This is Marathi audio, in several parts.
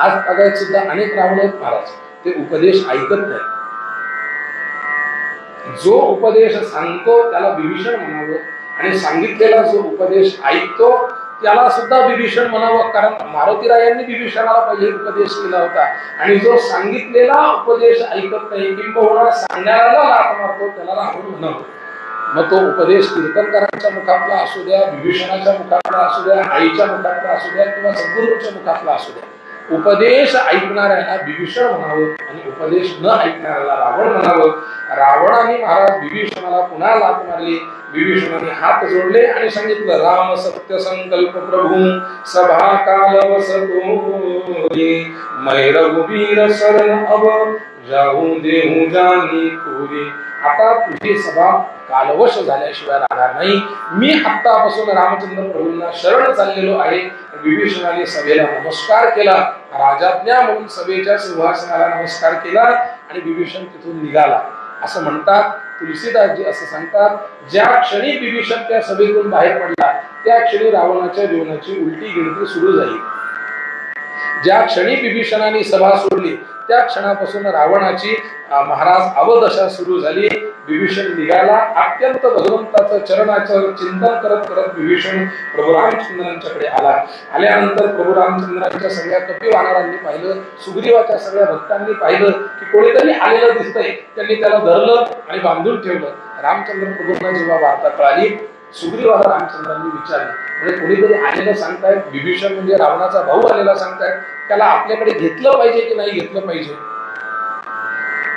आज बघायचं सुद्धा अनेक रावण आहेत महाराज, ते उपदेश ऐकत नाही. जो उपदेश सांगतो त्याला विभीषण म्हणावं, आणि सांगितलेला जो उपदेश ऐकतो त्याला सुद्धा विभीषण म्हणावं. कारण मारुतीरायांनी विभीषणाला पहिले उपदेश केला होता, आणि जो सांगितलेला उपदेश ऐकत नाही किंबहुना सांगणाऱ्याला लाथ मारतो त्याला रावण म्हणावं. मग तो उपदेश कीर्तनकारांच्या मुखातला असू द्या, विभीषणाच्या मुखातला असू द्या, आईच्या मुखातला असू द्या किंवा सद्गुरूच्या मुखातला असू द्या, उपदेश ऐकणाऱ्याला विभीषण म्हणावं आणि उपदेश न ऐकणाऱ्याला रावण म्हणावं. रावणाने महाराज विभीषणाला पुन्हा लाथ मारली. विभीषणाने हात जोडले आणि सांगितलं, राम सत्य संकल्प प्रभू सभा काल वसतो मै रघुवीर शरण अब जाऊ देहू जानी खोरी. आता तुझी सभा कालवश झाल्याशिवाय राहणार नाही. मी आत्तापासून रामचंद्र प्रभूंना शरण चाललेलो आहे. विभीषणाने सभेला नमस्कार केला, राजाज्ञा म्हणून सभेच्या सिंहासनाला नमस्कार केला आणि विभीषण तिथून निघाला. असं म्हणतात तुलसीदासजी, असं सांगतात, ज्या क्षणी विभीषण त्या सभेतून बाहेर पडला त्या क्षणी रावणाच्या जीवनाची उलटी गिनती सुरू झाली. ज्या क्षणी विभीषणाने सभा सोडली त्या क्षणापासून रावणाची महाराज अवदशा सुरू झाली. विभीषण निघाला. अत्यंत भगवंताचं चरणाचं चिंतन करत करत विभीषण प्रभू रामचंद्रांच्याकडे आला. आल्यानंतर प्रभू रामचंद्रांच्या सगळ्या कपिवानरांनी पाहिलं, सुग्रीवाच्या सगळ्या भक्तांनी पाहिलं की कोणीतरी आलेलं दिसतंय. त्यांनी त्याला धरलं आणि बांधून ठेवलं. रामचंद्र प्रभूंना जेव्हा वार्ता कळाली, सुग्रीवाला रामचंद्रांनी विचारले, म्हणजे कोणीतरी आलेलं सांगतायत, विभीषण म्हणजे रावणाचा भाऊ आलेला सांगतायत, त्याला आपल्याकडे घेतलं पाहिजे की नाही घेतलं पाहिजे?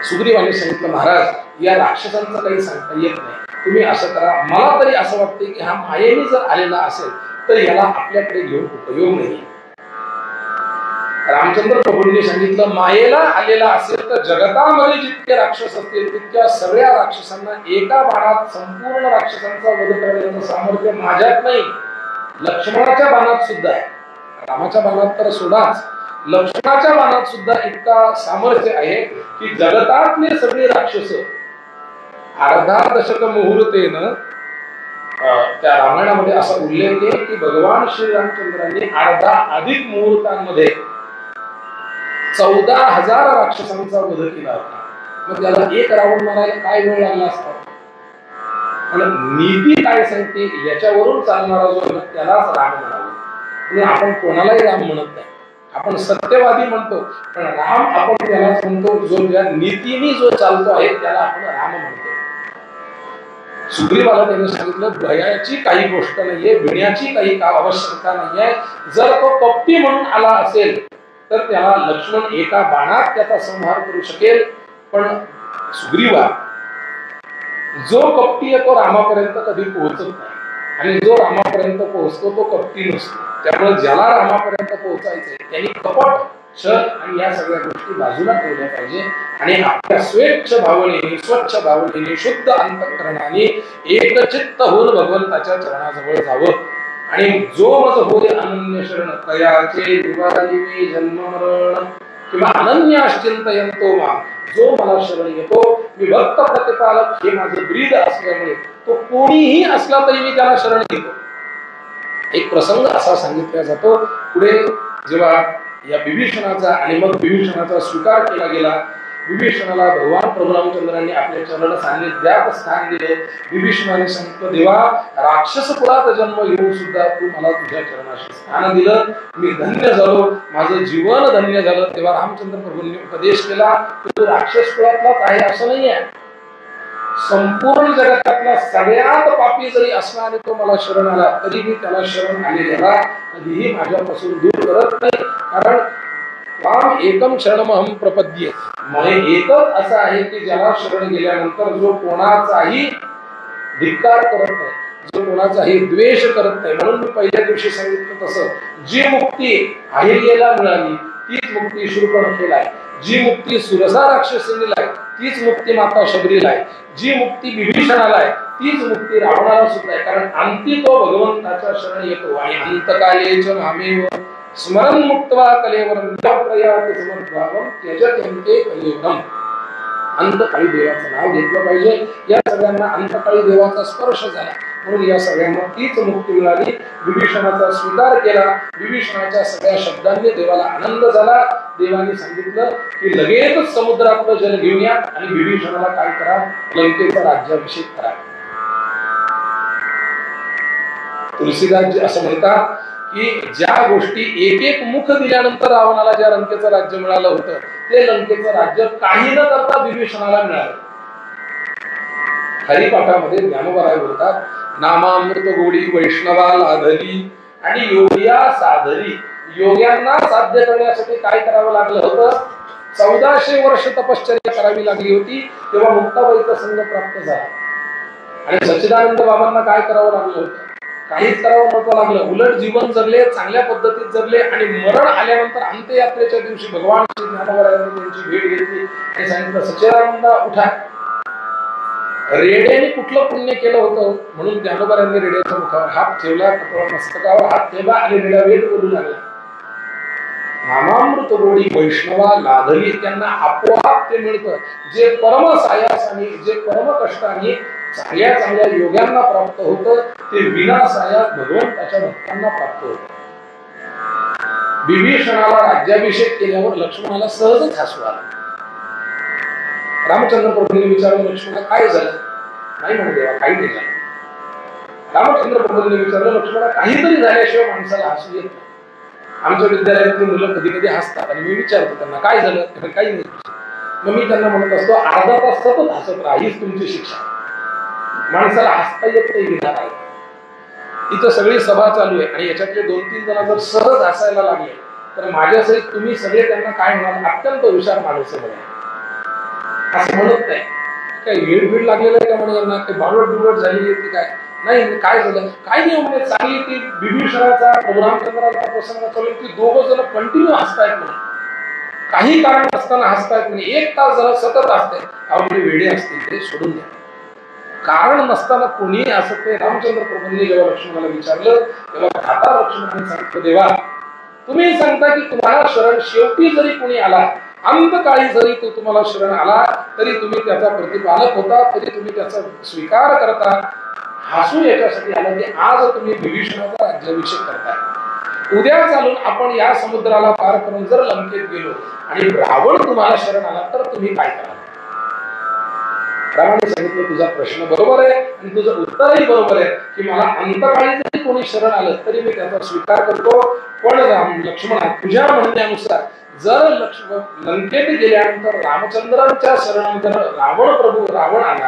सुग्रीवाने सांगितलं, महाराज या राक्षसांचं काही सांगता येत नाही, तुम्ही असं करा, मला तरी असं वाटते की हा मायेने जर आलेला असेल तर याला आपल्याकडे घेऊन उपयोग नाही. रामचंद्र प्रभूंनी सांगितलं, मायेला आलेला असेल तर जगतामध्ये जितके राक्षस असतील तितक्या सगळ्या राक्षसांना एका बाणात संपूर्ण राक्षसांचा वध करण्याचं सामर्थ्य माझ्यात नाही. लक्ष्मणाच्या बाणात सुद्धा आहे, रामाच्या बाणात तर सोडाच, लक्ष्मणाच्या बाणात सुद्धा इतका सामर्थ्य आहे की जगतातले सगळे राक्षस अर्धा दशक मुहूर्तेनं, त्या रामायणामध्ये असा उल्लेख आहे की भगवान श्रीरामचंद्रांनी अर्धा अधिक मुहूर्तांमध्ये 14,000 राक्षसांचा वध केला होता. मग त्याला एक रावण मारायला काय वेळ लागला असता? आणि नीती काय सांगते याच्यावरून चालणारा जो त्यालाच राम म्हणावं. म्हणून आपण कोणालाही राम म्हणत नाही, आपण सत्यवादी म्हणतो, पण राम आपण त्यालाच म्हणतो जो त्या नीतीने जो चालतो आहे त्याला आपण राम म्हणतो. सुग्रीवाला त्याने सांगितलं, भयाची काही गोष्ट नाहीये, भिण्याची काही आवश्यकता नाहीये. जर तो कपटी म्हणून आला असेल तर त्याला लक्ष्मण एका बाणात त्याचा संहार करू शकेल. पण सुग्रीवा जो कपटी आहे तो रामापर्यंत कधी पोहोचत नाही, आणि जो रामापर्यंत पोहोचतो तो कपटी नसतो. त्यामुळे ज्याला रामापर्यंत पोहोचायचंय त्यांनी कपट, छळ आणि या सगळ्या गोष्टी बाजूला ठेवल्या पाहिजे आणि आपल्या स्वेच्छ भावनेने, स्वच्छ भावनेने, शुद्ध अंतःकरणाने एकचित्त होऊन भगवंताच्या चरणाजवळ जावं. आणि जो मज होय अनन्य शरण तयाचे दिवाळी जन्म मरण किंवा अनन्याश्चिंतयंतो मा, जो मला शरण येतो, मी भक्त प्रतिपालक हे माझं ब्रीद असल्यामुळे तो कोणीही असला तरी मी त्याला शरण येतो. एक प्रसंग असा सांगितला जातो पुढे, जेव्हा या विभीषणाचा आणि मग विभीषणाचा स्वीकार केला गेला, विभीषणाला भगवान प्रभू रामचंद्रांनी आपल्या चरण सान्निध्यात स्थान दिलं. विभीषणाने सांगितलं, देवा राक्षस कुळात जन्म येऊन सुद्धा तू मला तुझ्या चरणाशी स्थान दिलं, मी धन्य झालो, माझं जीवन धन्य झालं. तेव्हा रामचंद्र प्रभूंनी उपदेश केला, तू राक्षस कुळातलाच आहे असं नाहीये, संपूर्ण जगतातला सगळ्यात पापी जरी असला आणि तो मला शरण आला तरी मी त्याला शरण आलेल्याला कधीही माझ्यापासून दूर करत नाही. कारण त्वाम एकम शरणमहं प्रपद्ये, म्हणजे एकच असं आहे की ज्याला शरण गेल्यानंतर जो कोणाचाही धिक्कार करत नाही, जो कोणाचाही द्वेष करत नाही. म्हणून मी पहिल्या दिवशी सांगितलं तसं, जी मुक्ती अहिल्याला मिळाली तीच मुक्ती शूर्पणखेला आहे, जी मुक्ती सुरसा राक्षसीला आहे तीच मुक्ती माता शबरीला आहे, जी मुक्ती विभीषणाला आहे तीच मुक्ती रावणाला सुद्धा आहे. कारण अंती तो भगवंताच्या शरण येतो आणि अंतकालेच मामेव स्मरण मुक्त्वा कलेवरम प्रयात समद्भावम त्यजत्यन्ते कलेवरम. अंतकाळी देवाचं नाव घेतलं पाहिजे. या सगळ्यांना अंतकाळी देवाचा स्पर्श झाला. म्हणून या सगळ्यांना तीच मुक्ती मिळाली. विभीषणाचा स्वीकार केला. विभीषणाच्या सगळ्या शब्दांनी देवाला आनंद झाला. देवाने सांगितलं की लगेचच समुद्रातलं जल घेऊन या आणि विभीषणाला काय करा, लंकेचा राज्याभिषेक करा. तुलसीदास असं म्हणतात की ज्या गोष्टी एक एक मुख दिल्यानंतर रावणाला ज्या लंकेचं राज्य मिळालं होतं ते लंकेचं राज्य काही न करता विभीषणाला मिळालं. हरिपाठामध्ये ज्ञानोबा बोलतात, नामामृत गोडी वैष्णवा लाधली आणि योगिया साधली. योग्यांना साध्य करण्यासाठी काय करावं लागलं होतं, 1400 वर्ष तपश्चर्या करावी लागली होती. तेव्हा मुक्ताबाईचा संघ प्राप्त झाला. आणि सच्चिदानंद बाबांना काय करावं लागलं होतं, काहीच करावं नव्हतं लागलं. उलट जीवन जगले, चांगल्या पद्धतीत जगले. आणि मरण आल्यानंतर अंत्ययात्रेच्या दिवशी भगवान श्री ज्ञानोबारायांनी त्यांची भेट घेतली आणि सांगितलं, सच्चिदानंदा उठा. रेड्याने कुठलं पुण्य केलं होतं म्हणून ज्ञानोबारायांनी रेड्याच्या मुखावर हात ठेवला, मस्तकावर हात ठेवला आणि रेड्या वेद बोलू लागला. नामामृत गोडी वैष्णवा लाधली. त्यांना आपोआप ते मिळतं जे परम सायासाने, जे परम कष्टाने चांगल्या चांगल्या योग्यांना प्राप्त होतं ते विनासायास भगवंताच्या भक्तांना प्राप्त होतं. विभीषणाला राज्याभिषेक केल्यावर लक्ष्मणाला सहजच हसू आलं. रामचंद्र प्रभूंनी विचारलं, लक्ष्मणा काय झालं? नाही म्हणे देवा, काही नाही झालं. रामचंद्र प्रभूंनी विचारलं, लक्ष्मणा काहीतरी झाल्याशिवाय माणसाला हसू येत नाही. आमच्या विद्यालयातली मुलं कधी कधी हसतात आणि मी विचारतो त्यांना काय झालं, काही नाही. मग मी त्यांना म्हणत असतो, अर्धा तास सतत हसत राहा, हीच तुमची शिक्षा. माणसाला हसता येत नाही विना काय. इथं सगळी सभा चालू आहे आणि याच्यातले 2-3 जण जर सहज हसायला लागले तर माझ्यासहित तुम्ही सगळे त्यांना काय म्हणाल, अत्यंत हुशार माणसं बघा. असं म्हणत नाही काय वेळ भीड लागलेलं आहे का म्हणे यांना, काही बावट बिवट झालेली आहे काय नाही. काय झालं, काय नाही म्हणे, चांगली ती विभीषणाचा रामचंद्राचा प्रसंग चालू, ती दोघं जण कंटिन्यू हसतायत म्हणे, काही कारण नसताना हसतायत म्हणे, 1 तास जरा सतत हसतायत. अवघडे वेडे असतील ते सोडून द्या. कारण नसताना कोणीही असत नाही. रामचंद्र प्रभूंनी जेव्हा लक्ष्मणाला विचारलं तेव्हा आता लक्ष्मणाने सांगितलं, देवा तुम्ही सांगता की तुम्हाला शरण शेवटी जरी कोणी आला, अंतकाळी जरी तो तुम्हाला शरण आला तरी तुम्ही त्याचा प्रतिपालक होता, तरी तुम्ही त्याचा स्वीकार करता. हसू याच्यासाठी आलं की आज तुम्ही विभीषणाचा राज्याभिषेक करताय. उद्या चालून आपण या समुद्राला पार करून जर लंकेत गेलो आणि रावण तुम्हाला शरण आला तर तुम्ही काय कराल? रामाने सांगितलं, तुझा प्रश्न बरोबर आहे आणि तुझं उत्तरही बरोबर आहे की मला अंतकाळी जरी कोणी शरण आलं तरी मी त्याचा स्वीकार करतो. पण लक्ष्मणा, तुझ्या म्हणण्यानुसार जर लंकेत गेल्यानंतर रामचंद्रांच्या शरणानंतर रावण आला,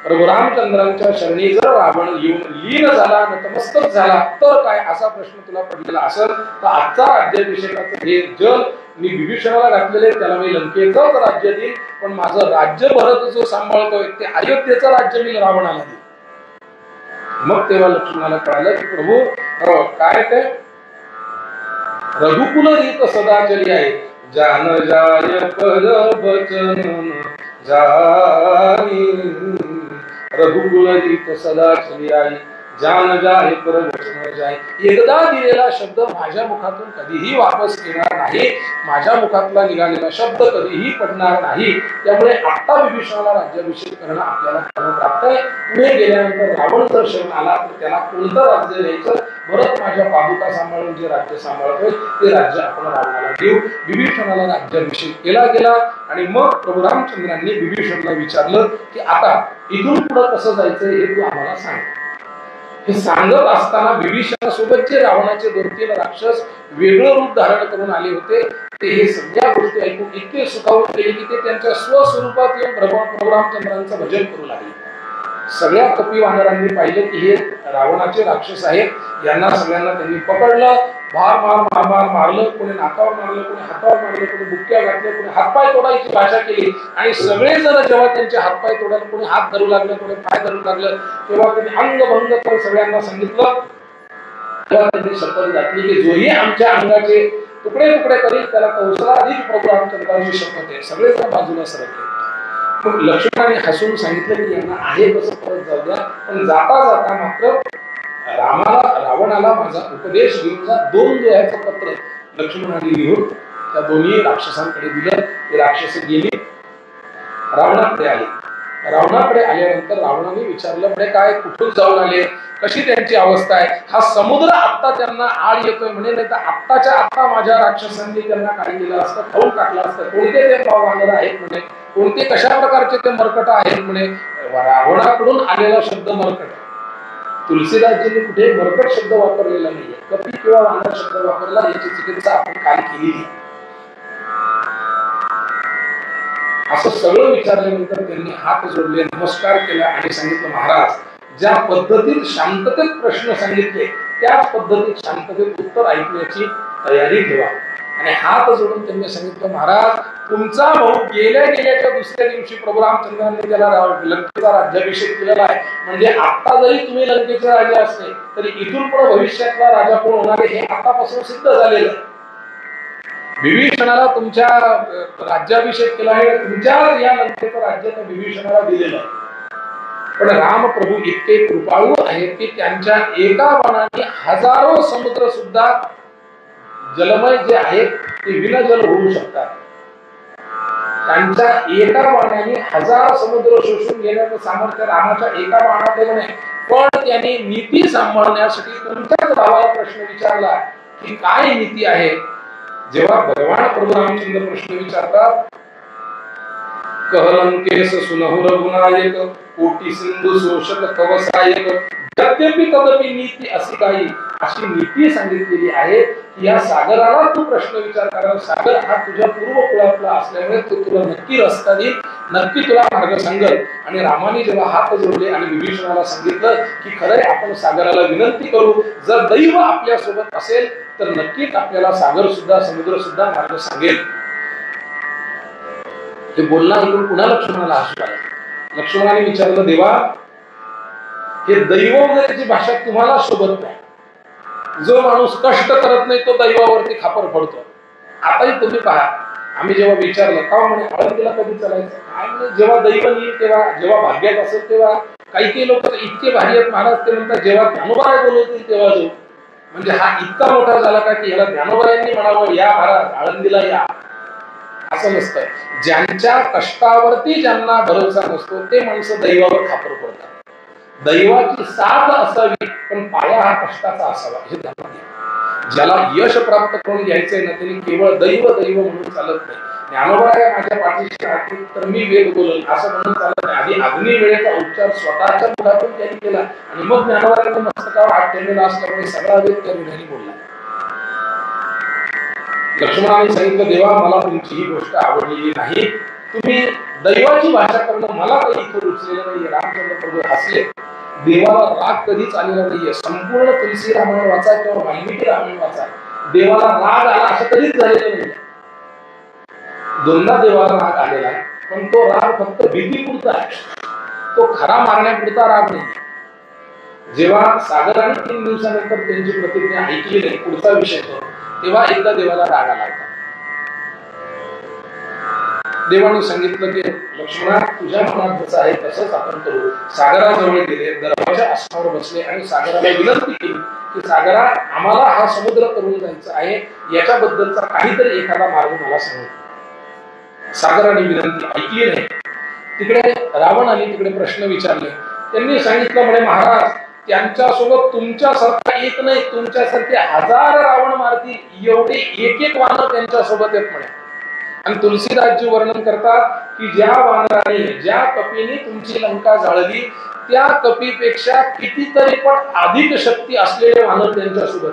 प्रभू रामचंद्रांच्या शरणी जर रावण येऊन लीन झाला, नतमस्तक झाला तर काय, असा प्रश्न तुला पडलेला असेल तर आजचा राज्याभिषेकाचं हे जल मी विभीषणाला घातलेले त्याला मी लंकेचंच राज्य देईन, पण माझं राज्य भरत जो सांभाळतोय ते अयोध्येचं राज्य मी रावणाला देईन. मग तेव्हा लक्ष्मणाला कळालं की प्रभू काय ते रघुकुल रीत सदाचरी आहे, जान जाय पद बचन जाई. रघुकुल रीत सदाचरी आहे, जान जाय पर वचन जाय. एकदा दिलेला शब्द माझ्या मुखातून कधीही वापस येणार नाही, माझ्या मुखातला निघालेला शब्द कधीही पडणार नाही. त्यामुळे आता विभीषणाला राज्याभिषेक करणं आपल्याला प्राप्त आहे. पुढे गेल्यानंतर रावण जर शरण आला तर त्याला कोणतं राज्य द्यायचं, भरत माझ्या पादुका सांभाळून जे राज्य सांभाळतोय ते राज्य आपण रावणाला देऊ. विभीषणाला राज्याभिषेक केला गेला आणि मग प्रभू रामचंद्रांनी विभीषणाला विचारलं की आता इथून पुढे कसं जायचं हे तू आम्हाला सांग. हे सांगत असताना विभीषणासोबत जे रावणाचे 2-3 राक्षस वेगळं रूप धारण करून आले होते ते हे सगळ्या गोष्टी ऐकून इतके सुखावून गेले की ते त्यांच्या स्वस्वरूपात येऊन प्रभू रामचंद्रांचं भजन करू लागले. सगळ्या कपी वानरांनी पाहिलं की हे रावणाचे राक्षस आहेत, यांना सगळ्यांना त्यांनी पकडलं, मारलं, कोणी नाकावर मारलं, कोणी हातावर मारलं, कोणी बुक्क्या घातल्या, कोणी हातपाय तोडायची भाषा केली. आणि सगळेजण जेव्हा त्यांचे हातपाय तोडायला, कोणी हात धरू लागलं, कोणी पाय धरू लागलं, तेव्हा त्यांनी अंगभंग कर सगळ्यांना सांगितलं. तेव्हा त्यांनी शपथ घातली की जोही आमच्या अंगाचे तुकडे तुकडे करील त्याला कौशलाधीश प्रभू रामचंद्राची शपथ आहे. सगळेजण बाजूला सरकले. मग लक्ष्मणाने हसून सांगितलं की यांना आहे कसं परत जाऊ द्या, पण जाता जाता मात्र रावणाला माझा उपदेश घेऊन जा. 2 दोह्याचं पत्र लक्ष्मणाने लिहून त्या दोन्ही राक्षसांकडे दिलं. ते राक्षस गेली, रावणाकडे आले. रावणाकडे आल्यानंतर रावणाने विचारलं म्हणे काय कुठून जाऊन आले, कशी त्यांची अवस्था आहे, हा समुद्र आत्ता त्यांना आड येतोय म्हणे, नाही तर आत्ताच्या आत्ता माझ्या राक्षसांनी त्यांना काय केलं असतं, खाऊन टाकलं असतं, कोणते ते वानर आहेत म्हणे, कोणते कशा प्रकारचे ते मरकट आहेत म्हणे. रावणाकडून आलेला शब्द मरकट, तुलसीदासजींनी कुठे मरकट शब्द वापरलेला नाहीये, कपी किंवा वानर शब्द वापरला, याची चिकित्सा आपण काल केलेली. असं सगळं विचारल्यानंतर त्यांनी हात जोडले, नमस्कार केला आणि सांगितलं महाराज ज्या पद्धतीत शांततेत प्रश्न सांगितले त्याच पद्धतीत शांततेत उत्तर ऐकण्याची तयारी ठेवा. आणि हात जोडून त्यांनी सांगितलं महाराज तुमचा भाऊ गेल्याच्या दुसऱ्या दिवशी प्रभू रामचंद्रांनी त्याला लंकेचा राज्याभिषेक केलेला आहे, म्हणजे आता जरी तुम्ही लंकेचे राजा असले तरी इथून पुढे भविष्यातला राजा कोण होणार आहे हे आतापासून सिद्ध झालेलं आहे. विभीषणाला तुमच्या राज्याभिषेक केला आहे, तुमच्या या लंकेचं राज्य त्या विभीषणाला दिलेलं आहे. पण राम प्रभू इतके कृपाळू आहेत की त्यांच्या एका बाणाने हजारो समुद्र सुद्धा जलमय जे आहेत ते विनजल होऊ शकतात. त्यांच्या एका बाणाने हजार समुद्र शोषून घेण्याचं सामर्थ्य रामाच्या एका बाणात नाही. पण त्यांनी नीती सांभाळण्यासाठी तुमच्याच भावाला प्रश्न विचारला की काय नीती आहे. जेव्हा भगवान प्रभू रामचंद्र प्रश्न विचारतात, कहलंकेश सुनहु रघुनायक कोटी सिंधू शोषक कवसायक यद्यपि तदपि नीती अशी काही, अशी नीती सांगितलेली आहे की या सागराला तू प्रश्न विचार, कारण सागर हा तुझ्या पूर्व कुळातला असल्यामुळे तो तुला नक्की रस्ता देईल, नक्की तुला मार्ग सांगेल. आणि रामाने जेव्हा हात जोडले आणि विभीषणाला सांगितलं की खरंय आपण सागराला विनंती करू, जर दैव आपल्या सोबत असेल तर नक्कीच आपल्याला सागर सुद्धा समुद्र सुद्धा मार्ग सांगेल. ते बोलणं ऐकून पुन्हा लक्ष्मणाला हसू आलं. लक्ष्मणाने विचारलं देवा हे दैव वगैरेची भाषा तुम्हाला शोभत नाही, जो माणूस कष्ट करत नाही तो दैवावरती खापर पडतो. आताही तुम्ही पहा, आम्ही जेव्हा विचारलं का म्हणे आळंदीला कधी चालायचं, काय म्हणजे जेव्हा दैव येईल तेव्हा, जेव्हा भाग्यात असेल तेव्हा. काही लोक इतके भारी आहेत महाराज, ते म्हणतात जेव्हा ज्ञानोबा बोलवतील तेव्हा जाऊ. म्हणजे हा इतका मोठा झाला का की याला ज्ञानोबायांनी म्हणावं या महाराज आळंदीला या, असं नसतं. ज्यांच्या कष्टावरती ज्यांना भरोसा नसतो ते माणसं दैवावर खापर पडतात. दैवाची साथ असावी पण पाया हा कष्टाचा असावा हे ध्यानात घ्या. ज्याला यश प्राप्त करून घ्यायचंय ना त्यांनी केवळ दैव दैव म्हणून चालत नाही. ज्ञानोबा माझ्या पाठीशी राहतील तर मी वेद बोलेन असं म्हणून चालत नाही. आधी अग्नी वेळेचा उच्चार स्वतःच्या मुखातून त्यांनी केला आणि मग ज्ञानोबांनी मस्तकावर हात ठेवलेला असल्यामुळे सगळा वेद त्या विधानी बोलला. लक्ष्मणाने सांगितलं देवा मला तुमची ही गोष्ट आवडलेली नाही, तुम्ही दैवाची भाषा करणं मला काही इथं रुचलेलं नाहीये. रामचंद्र प्रभू हसले. देवाला राग कधीच आलेला नाहीये. संपूर्ण तुलसी रामायण वाचा किंवा वाल्मिकी रामायण वाचा, देवाला राग आला असं कधीच झालेलं नाही. दोनदा देवाला राग आलेला आहे पण तो राग फक्त भीतीपुरता आहे, तो खरा मारण्यापुरता राग नाही. जेव्हा सागराने 3 दिवसानंतर त्यांची प्रतिज्ञा ऐकली नाही, पुढचा विषय तो, तेव्हा एकदा देवाला राग आला. देवाने सांगितलं की लक्ष्मणा तुझ्या मनात जसं आहे तसंच आपण करू. सागराजवळ गेले, दरवाजा आसनावर बसले आणि सागराला विनंती केली की सागरा आम्हाला हा समुद्र करून जायचं आहे, याच्याबद्दलचा काहीतरी एखादा मार्ग मला सांग. सागराने विनंती ऐकली नाही. तिकडे रावणाने तिकडे प्रश्न विचारले. त्यांनी सांगितलं म्हणे महाराज त्यांच्यासोबत तुमच्यासारखा एक नाही, तुमच्यासारखे 1000 रावण मारतील एवढे एक वानर त्यांच्यासोबत आहेत म्हणे. आणि तुलसीदासजी वर्णन करतात की ज्या वानराने ज्या कपीने तुमची लंका जाळली त्या कपीपेक्षा कितीतरी पट अधिक शक्ती असलेले वानर त्यांच्यासोबत.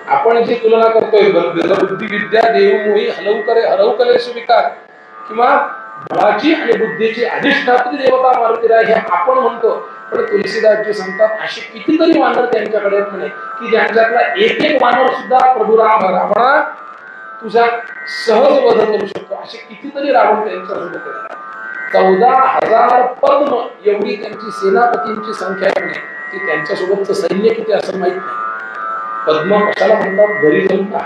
आपण जी तुलना करतोय बुद्धी विद्या देवमोही हलवू करे हरवू करे स्वीकार किंवा बळाची आणि बुद्धीची अधिष्ठात्री देवता मारुतीराय हे आपण म्हणतो, पण तुलसीदासजी सांगतात अशी कितीतरी वानर त्यांच्याकडे आहेत म्हणे की ज्यांच्यातला एक वानर सुद्धा प्रभू रावणा तुझा सहज वध करू शकतो. असे कितीतरी रावण त्यांच्यासोबत आहेत. 14,000 पद्म एवढी त्यांची सेनापतींची संख्या आहे की त्यांच्यासोबतचं सैन्य किती असं माहित नाही. पद्म कशाला म्हणतात, घरी जाऊन का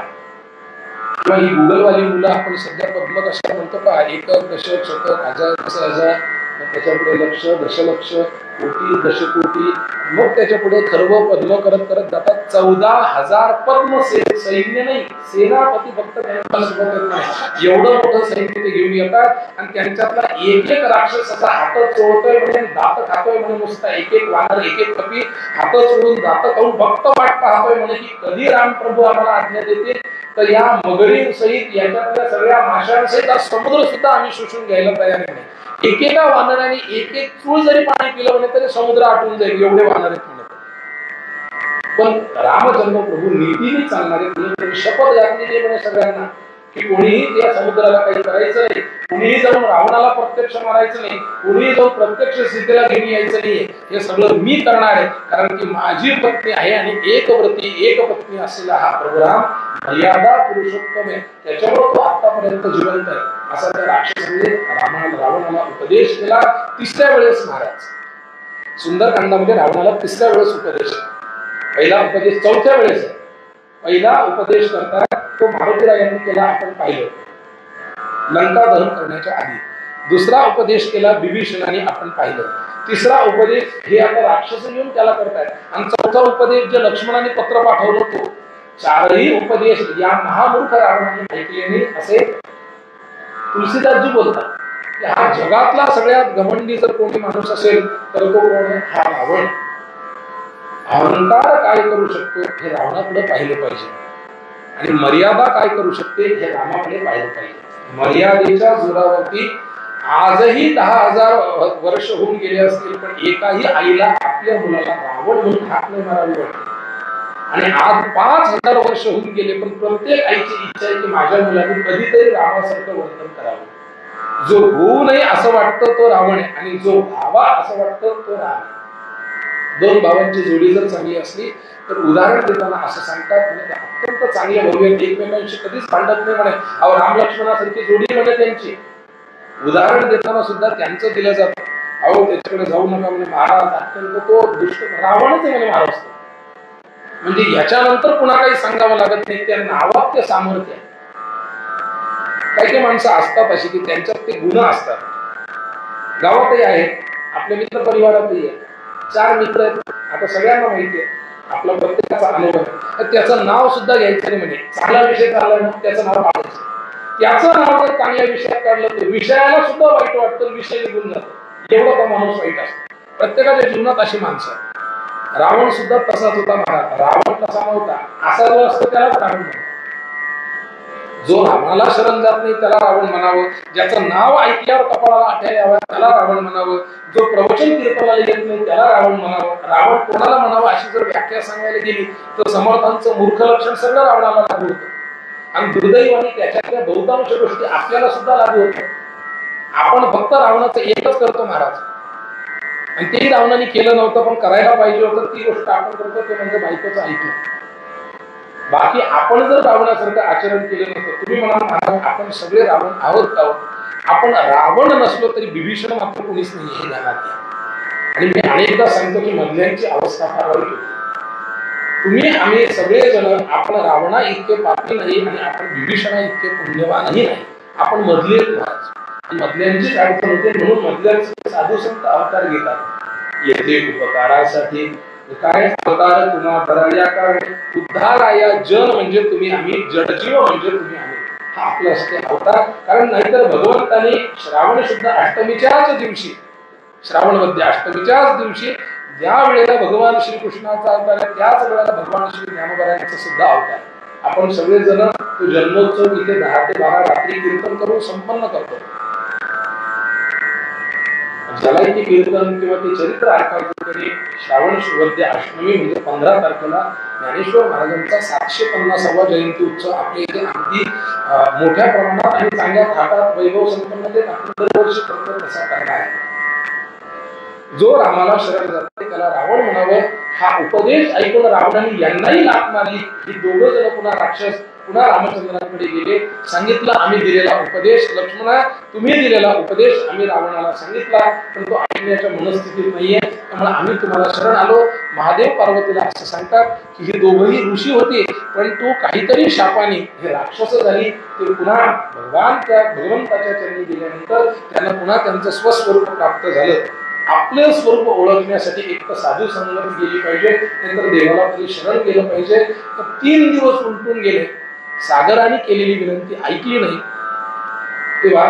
किंवा ही गुगलवाली मुलं आपण सध्या पद्म कशाला म्हणतो का, एकक दशक शतक हजार 10,000 त्याच्या पुढे लक्ष, दशलक्ष, कोटी, दशकोटी, मग त्याच्या पुढे खर्व पद्म करत करत जातात. 14,000 पद्म सैन्य नाही, सेनापती फक्त त्यांच्यासोबत येत नाही, एवढं मोठं सैन्य ते घेऊन येतात. आणि त्यांच्यातला एक एक राक्षस असा हात चोळतोय म्हणे, दात खातोय म्हणे, नुसता एक एक वानर, एक एक कपी हात चोळून दात खाऊन फक्त वाट पाहतोय म्हणे की कधी रामप्रभू आम्हाला आज्ञा देतील. तर या मगरी सहित याच्यातल्या सगळ्या माशांसहित समुद्र सुद्धा आम्ही शोषून घ्यायला तयार नाही. एकेका वानराने एक एक चूळ जरी पाणी पिलं म्हणे तरी समुद्र आटून जाईल, एवढे वानर आहेत म्हणत. पण रामचंद्र प्रभू नीतीने चालणारे, शपथ घातलेली म्हणे सगळ्यांना की कोणीही त्या समुद्राला काही करायचं नाही, कोणीही जाऊन रावणाला प्रत्यक्ष मारायचं नाही, कोणीही जाऊन प्रत्यक्ष सीतेला घेऊन यायचं नाहीये, हे सगळं मी करणार आहे. कारण की माझी पत्नी आहे आणि एकव्रती एक पत्नी असलेला हा प्रभुराम मर्यादा पुरुषोत्तम आहे, त्याच्यामुळे तो आतापर्यंत जिवंत आहे, असा त्या राक्षसाने रावणाला उपदेश केला. तिसऱ्या वेळेस महाराज सुंदरकांडामध्ये रावणाला तिसऱ्या वेळेस उपदेश आहे. पहिला उपदेश चौथ्या वेळेस आहे. पहिला उपदेश करता तो मारुतीरायांनी केला, आपण पाहिलं लंका दहन करण्याच्या आधी. दुसरा उपदेश केला विभीषणाने, आपण पाहिलं. तिसरा उपदेश हे आता राक्षस येऊन त्याला करतायत. आणि चौथा उपदेश जे लक्ष्मणाने पत्र पाठवलं होतो. चारही उपदेश या महामूर्ख रावणाने ऐकले नाही, असे तुलसीदासजी बोलतात की हा जगातला सगळ्यात घमंडी जर कोणी माणूस असेल तर तो कोण आहे? हा रावण. अहंकार काय करू शकतो हे रावणाकडे पाहिलं पाहिजे, आणि मर्यादा काय करू शकते हे रामाकडे पाहिलं पाहिजे. मर्यादेच्या जोरावरती आजही 10,000 वर्ष होऊन गेले असतील, पण एकाही आईला आपल्या मुलाला रावण म्हणून हाक नाही मारावी वाटते. आणि आज 5,000 वर्ष होऊन गेले, पण प्रत्येक आईची इच्छा आहे की माझ्या मुलाने कधीतरी रामासारखं वर्तन करावं. जो होऊ नये असं वाटतं तो रावण आहे, आणि जो व्हावा असं वाटतं तो राम आहे. दोन भावांची जोडी जर चांगली असली तर उदाहरण देताना असं सांगतात म्हणजे अत्यंत चांगले भाऊ आहेत, एकमेकांशी कधीच भांडत नाही म्हणे. अहो राम लक्ष्मणासारखी जोडी म्हणे त्यांची. उदाहरण देताना सुद्धा त्यांचं दिलं जातं. अहो त्याच्याकडे जाऊ नका म्हणे, महाराज अत्यंत तो दुष्ट रावणच आहे म्हणे महाराज. म्हणजे याच्यानंतर पुन्हा काही सांगावं लागत नाही, त्या नावात ते सामर्थ्य आहे. काही काही माणसं असतात अशी की त्यांच्यात ते गुण असतात. गावातही आहेत, आपल्या मित्र परिवारातही आहे. 4 मित्र आहेत, आता सगळ्यांना माहिती आहे आपला प्रत्येकाचा अनुभव आहे. त्याचं नाव सुद्धा घ्यायचं नाही म्हणे. चांगला विषय चालला ना त्याचं नाव काढायचं, त्याचं नाव जर चांगल्या विषयात काढलं तर विषयाला सुद्धा वाईट वाटतं, विषय निघून जातो. एवढा तो माणूस वाईट असतो. प्रत्येकाच्या जीवनात अशी माणसं आहेत. रावण सुद्धा तसाच होता महाराज. रावण कसा नव्हता, असा जो असतो त्यालाच रावण म्हणतो. जो रावणाला शरण जात नाही त्याला रावण म्हणावं, ज्याचं नाव ऐकल्यावर कपाळाला आठ्या यावं त्याला रावण म्हणावं, जो प्रवचन कीर्तनाला येत नाही त्याला रावण म्हणावं. रावण कोणाला म्हणावं अशी जर व्याख्या सांगायला गेली तर समर्थांचं मूर्ख लक्षण सगळं रावणाला लागू होतं. आणि दुर्दैवाने त्याच्यातल्या बहुतांश गोष्टी आपल्याला सुद्धा लागू होतात. आपण फक्त रावणाचं एकच करतो महाराज, आणि तेही रावणाने केलं नव्हतं पण करायला पाहिजे होतं. ती गोष्ट आपण करतो ते म्हणजे बायकोचं ऐकलं. बाकी आपण जर रावणासारखं आचरण केलं नसतं, तुम्ही म्हणा आपण सगळे रावण आहोत. आपण रावण नसलो तरी विभीषण मात्र कोणीच नाही हे ध्यानात घ्या. आणि मी अनेकदा सांगतो की मधल्यांची अवस्था फार वाईट होती. तुम्ही आम्ही सगळेजण आपण रावणा इतके पापी नाही आणि आपण विभीषणा इतके पुण्यवानही नाही. आपण मधले मधल्यांचीच अडचण होते, म्हणून मधल्यांचे साधू संत अवतार घेतात. येथे उपकारासाठी काय अवतार तुम्हा कराया कारण उद्धाराया जन म्हणजे तुम्ही आम्ही, जडजीव म्हणजे तुम्ही आम्ही, हा आपला असते अवतार. कारण नाहीतर भगवंताने श्रावण शुद्ध अष्टमीच्याच दिवशी, श्रावण मध्ये अष्टमीच्याच दिवशी ज्या वेळेला भगवान श्रीकृष्णाचा अवतार आहे त्याच वेळेला भगवान श्री ज्ञानोबरायांचा सुद्धा अवतार. आपण सगळेजण तो जन्मोत्सव इथे 10 ते 12 रात्री कीर्तन करून संपन्न करतो. ज्यालाही ते कीर्तन किंवा ते चरित्र ऐकायचं तरी श्रावण शुद्ध अष्टमी म्हणजे 15 तारखेला ज्ञानेश्वर महाराजांचा 750वा जयंती उत्सव आपल्या इथे अगदी मोठ्या प्रमाणात आणि चांगल्या थाटात वैभव संपन्नतेत आपण दरवर्षी करतो तसा करणार आहे. जो रामाला शरण जाते त्याला रावण म्हणावं. हा उपदेश ऐकून रावणाने यांनाही लाथ मारली. ही दोघं जण पुन्हा राक्षस पुन्हा रामचंद्रांकडे गेले, सांगितलं आम्ही दिलेला उपदेश, लक्ष्मणा तुम्ही दिलेला उपदेश आम्ही रावणाला सांगितला, पण तो ऐकण्याच्या मनस्थितीत नाहीये, त्यामुळे आम्ही तुम्हाला शरण आलो. महादेव पार्वतीला असं सांगतात की ही दोघंही ऋषी होती, पण तू काहीतरी शापाने हे राक्षस झाली, ते पुन्हा भगवंताच्या चरणी गेल्यानंतर त्यांना पुन्हा त्यांचं स्वस्वरूप प्राप्त झालं. आपलं स्वरूप ओळखण्यासाठी एक तर साधू संगत गेली पाहिजे, नंतर देवाला तरी शरण गेलं पाहिजे. तर 3 दिवस उलटून गेले, सागराने केलेली विनंती ऐकली नाही. तेव्हा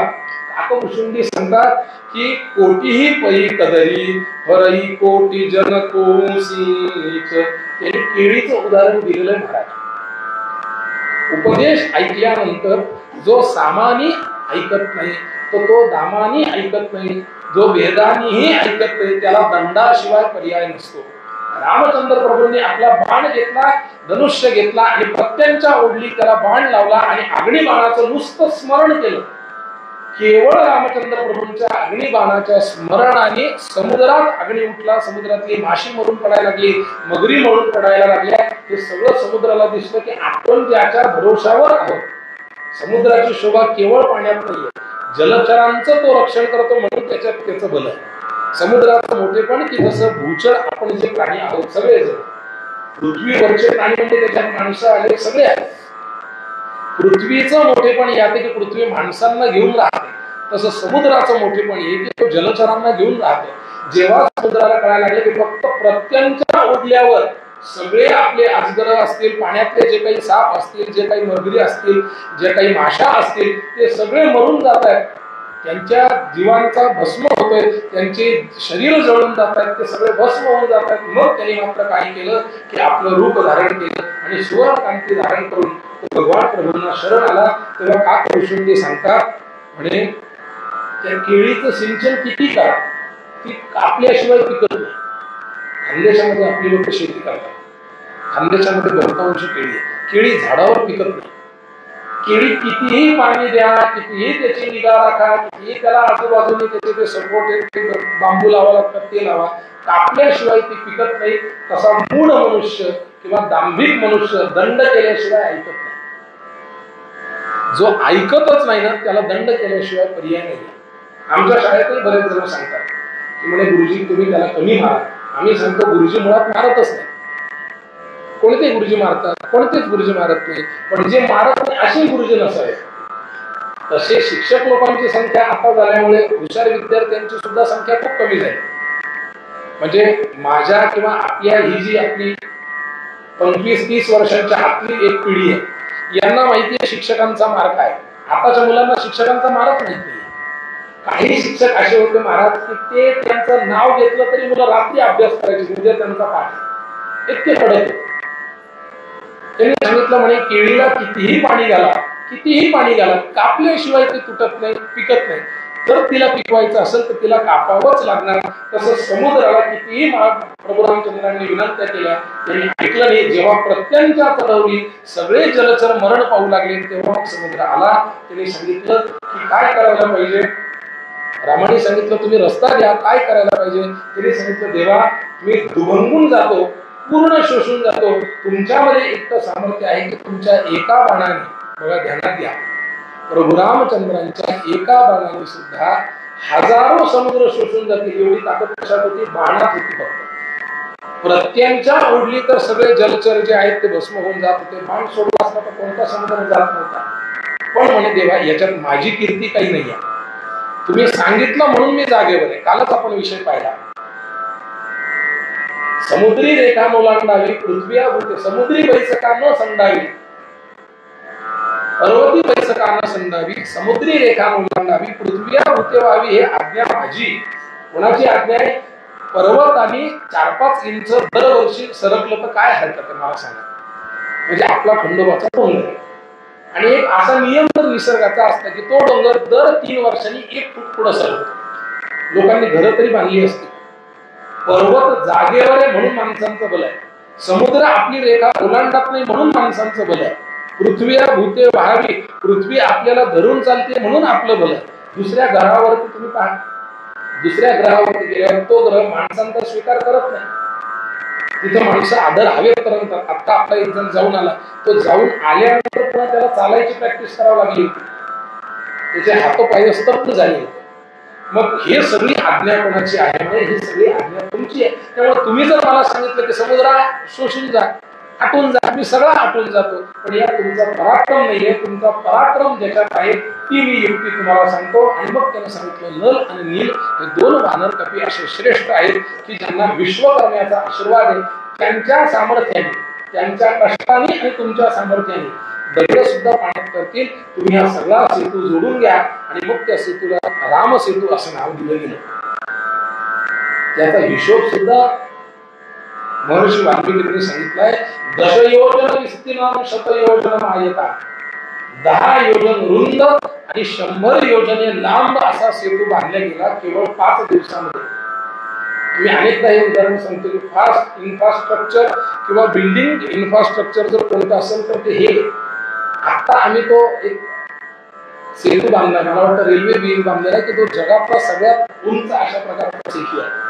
काकभूषुंडी सांगतात की कोटीही पै कदरी हरई कोटी जन कोसीच. त्यांनी केळीचं उदाहरण दिलेलं महाराज. उपदेश ऐकल्यानंतर जो सामानी ऐकत नाही, तो दामानी ऐकत नाही, जो वेदानीही ऐकत नाही, त्याला दंडाशिवाय पर्याय नसतो. रामचंद्र प्रभूंनी आपला बाण घेतला, धनुष्य घेतला आणि प्रत्यंच्या ओढली त्याला बाण लावला आणि अग्निबाणाचं नुसतं स्मरण केलं. केवळ रामचंद्र प्रभूंच्या अग्निबाणाच्या स्मरणाने समुद्रात अग्नी उठला, समुद्रातली माशी मरून पडायला लागली, मगरी मरून पडायला लागल्या. हे सगळं समुद्राला दिसलं की आपण त्याच्या भरोशावर आहोत. समुद्राची शोभा केवळ पाण्यात नाहीये, जलचरांचं तो रक्षण करतो म्हणून त्याचं बल आहे. समुद्राचं मोठेपण की जसं भूचर आपण जे प्राणी आहोत सगळेजण, पृथ्वीवरचे प्राणी म्हणजे त्याच्यात माणसं आले सगळे आहेत. पृथ्वीचं मोठेपण याते की पृथ्वी माणसांना घेऊन राहते, तसं समुद्राचं मोठेपण हे की तो जलचरांना घेऊन राहतो. जेव्हा समुद्राला कळायला लागले की फक्त प्रत्यंच्या ओढल्यावर सगळे आपले अजगर असतील, पाण्यातले जे काही साप असतील, जे काही मगरी असतील, जे काही माशा असतील, ते सगळे मरून जात आहेत, त्यांच्या जीवांचा भस्म होतोय, त्यांचे शरीर जळून जात आहेत, ते सगळे भस्म होऊन जात आहेत. मग त्यांनी मात्र काय केलं की आपलं रूप धारण केलं आणि सुवर्णकांती धारण करून भगवान प्रभूंना शरण आला. तेव्हा काकभूषुंडी सांगतात म्हणे त्या केळीचं सिंचन किती करा, ती कापल्याशिवाय पिकत नाही. खानदेशामध्ये आपली लोक शेती करतात, खानदेशामध्ये बहुतांश केळी झाडावर पिकत नाही. केळी कितीही पाणी द्या, कितीही त्याची निगा राखा, कितीही त्याला आजूबाजूने त्याचे ते सपोर्ट बांबू लावा लागतात ते लावा, कापल्याशिवाय ती पिकत नाही. तसा मूढ मनुष्य किंवा दांभिक मनुष्य दंड केल्याशिवाय ऐकत नाही. जो ऐकतच नाही ना त्याला दंड केल्याशिवाय पर्याय नाही. आमच्या शाळेतही बरेच जण सांगतात की म्हणे गुरुजी तुम्ही त्याला कमी मारा. आम्ही सांगतो गुरुजी मुळात मारतच नाही. कोणते गुरुजी मारतात? कोणतेच गुरुजी मारत नाही. पण जे मारत नाही असे गुरुजी नसावे. तसे शिक्षक लोकांची संख्या आता झाल्यामुळे हुशार विद्यार्थ्यांची सुद्धा संख्या खूप कमी झाली. म्हणजे माझ्या किंवा आपल्या ही जी आपली 25-30 वर्षांच्या आतली एक पिढी आहे, यांना माहिती आहे शिक्षकांचा मार काय. आताच्या मुलांना शिक्षकांचा मारच माहित नाही. काही शिक्षक असे होते महाराज की ते त्यांचं नाव घेतलं तरी मुलं रात्री अभ्यास करायची, म्हणजे त्यांचा पाठ इतके कडक. त्यांनी सांगितलं म्हणे केळीला कितीही पाणी घाला, कितीही पाणी घाला, कापल्याशिवाय ती तुटत नाही, पिकत नाही. जर तिला पिकवायचं असेल तर तिला कापावंच लागणार. तसं समुद्राला कितीही प्रभू रामचंद्रांनी विनंत्या केल्या, त्यांनी ऐकलं नाही. जेव्हा प्रत्यंच्या चढवली, सगळे जलचर मरण पाहू लागले, तेव्हा समुद्र आला. त्यांनी सांगितलं की काय करायला पाहिजे. रामाने सांगितलं तुम्ही रस्ता द्या, काय करायला पाहिजे. त्यांनी सांगितलं देवा मी दुभंगून जातो, पूर्ण शोषून जातो. तुमच्यामध्ये इतकं सामर्थ्य आहे की तुमच्या एका बाणाने, बघा ध्यानात घ्या, प्रभू रामचंद्रांच्या एका बाणाने सुद्धा हजारो समुद्र शोषून जातील एवढी ताकद कशात होती? बाणात होती. फक्त प्रत्यंच्या ओढली तर सगळे जलचर जे आहेत ते भस्म होऊन जात होते. बाण सोडला असता तर कोणता समुद्र जात नव्हता. पण म्हणे देवा याच्यात माझी कीर्ती काही नाही आहे, तुम्ही सांगितलं म्हणून मी जागेवर आहे. कालच आपण विषय पाहिला, समुद्री रेखा ओलांडावी पृथ्वी होते, समुद्री बैसका न संडावी, पर्वती बैसका न संडावी, समुद्री रेखा ओलांडावी पृथ्वी होते व्हावी. हे आज्ञा माझी. कोणाची आज्ञा आहे? पर्वतांनी 4-5 इंच दरवर्षी सरकलं तर काय हरकत आहे मला सांगा. म्हणजे आपला खंडोबाचा डोंगर आहे आणि एक असा नियम तर निसर्गाचा असता की तो डोंगर दर 3 वर्षांनी 1 फूट पुढे सरकतो. लोकांनी घरं तरी बांधली असती. पर्वत जागेवर आहे म्हणून माणसांचं बल आहे. समुद्र आपली रेखा ओलांडत नाही म्हणून माणसांचं बल आहे. पृथ्वी भूते व्हावी, पृथ्वी आपल्याला धरून चालते म्हणून आपलं बल आहे. दुसऱ्या ग्रहावरती तुम्ही पहा, दुसऱ्या ग्रहावरती गेल्यावर तो ग्रह माणसांचा स्वीकार करत नाही. तिथं माणसं आदर हवेत करतात. आता आपला एक जण जाऊन आला, तो जाऊन आल्यानंतर पुन्हा त्याला चालायची प्रॅक्टिस करावी लागली होती, त्याचे हातपाय स्तब्ध झाले होते. मग हे सगळी आज्ञा कोणाची आहे? म्हणजे ही सगळी आज्ञा तुमची आहे. त्यामुळे तुम्ही जर मला सांगितलं की समुद्रा शोषून जा, आटून जा, मी सगळा आटून जातो, पण या तुमचा पराक्रम नाहीये. तुमचा पराक्रम ज्याच्यात आहे ती मी युक्ती तुम्हाला सांगतो. आणि मग त्याने सांगितलं नल आणि नील हे दोन वानर कपी असे श्रेष्ठ आहेत की ज्यांना विश्वकर्म्याचा आशीर्वाद आहे. त्यांच्या सामर्थ्याने, त्यांच्या कष्टाने आणि तुमच्या सामर्थ्याने दगड सुद्धा पाण्यात करतील. तुम्ही हा सगळा सेतू जोडून घ्या. आणि मग त्या सेतूला राम सेतू असं नाव दिलं गेलं. त्याचा हिशोब सुद्धा महर्षी वाल्मिकींनी सांगितलाय. दशयोजन विस्तीर्ण शतयोजन आयता, 10 योजन रुंद आणि 100 योजने लांब असा सेतू बांधला गेला केवळ 5 दिवसांमध्ये. मी अनेकदा हे उदाहरण सांगतो की फास्ट इन्फ्रास्ट्रक्चर किंवा बिल्डिंग इन्फ्रास्ट्रक्चर जर कोणतं असेल तर ते हे. आता आम्ही तो एक सेतू बांधला, मला वाटतं रेल्वे ब्रिज बांधलेला आहे की तो जगातला सगळ्यात उंच अशा प्रकारचा सेतू आहे.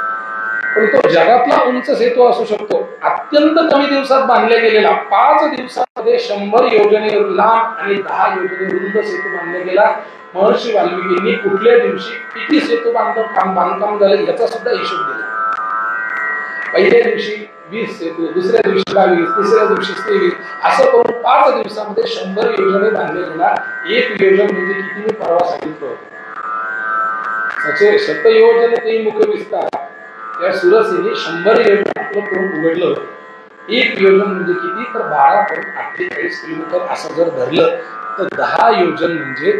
पण तो जगातला उंच सेतू असू शकतो अत्यंत कमी दिवसात बांधला गेलेला. 5 दिवसांमध्ये 100 योजने लांब आणि 10 योजने रुंद सेतू बांधला गेला. महर्षी वाल्मिकींनी कुठल्या दिवशी किती सेतू बांधकाम झालं याचा सुद्धा हिशोब दिला. पहिल्या दिवशी 20 सेतू, दुसऱ्या दिवशी 22, तिसऱ्या दिवशी 23, असं करून 5 दिवसामध्ये 100 योजने बांधले गेला. एक योजन म्हणजे किती मी परवा सांगितलं होतं, सचे शतयोजने ते मुख विस्तार. त्या सुरसेने 100 योजन आपलं करून उघडलं होतं. एक योजन म्हणजे किती तर 12.48 किलोमीटर असं जर धरलं तर 10 योजन म्हणजे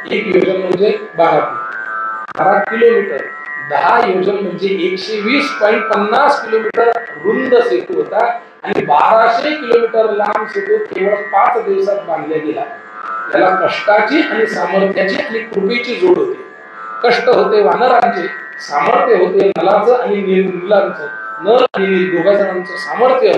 एक योजन म्हणजे 12 किलोमीटर. 10 योजन म्हणजे 120.50 किलोमीटर रुंद सेतू होता आणि 1200 किलोमीटर लांब सेतू केवळ 5 दिवसात बांधला गेला. त्याला कष्टाची आणि सामर्थ्याची आणि कृपेची जोड होती. कष्ट होते वानरांचे, सामर्थ्य होते नलाचं आणि नीलांचं. नल आणि नील दोघा जणांचं सामर्थ्य,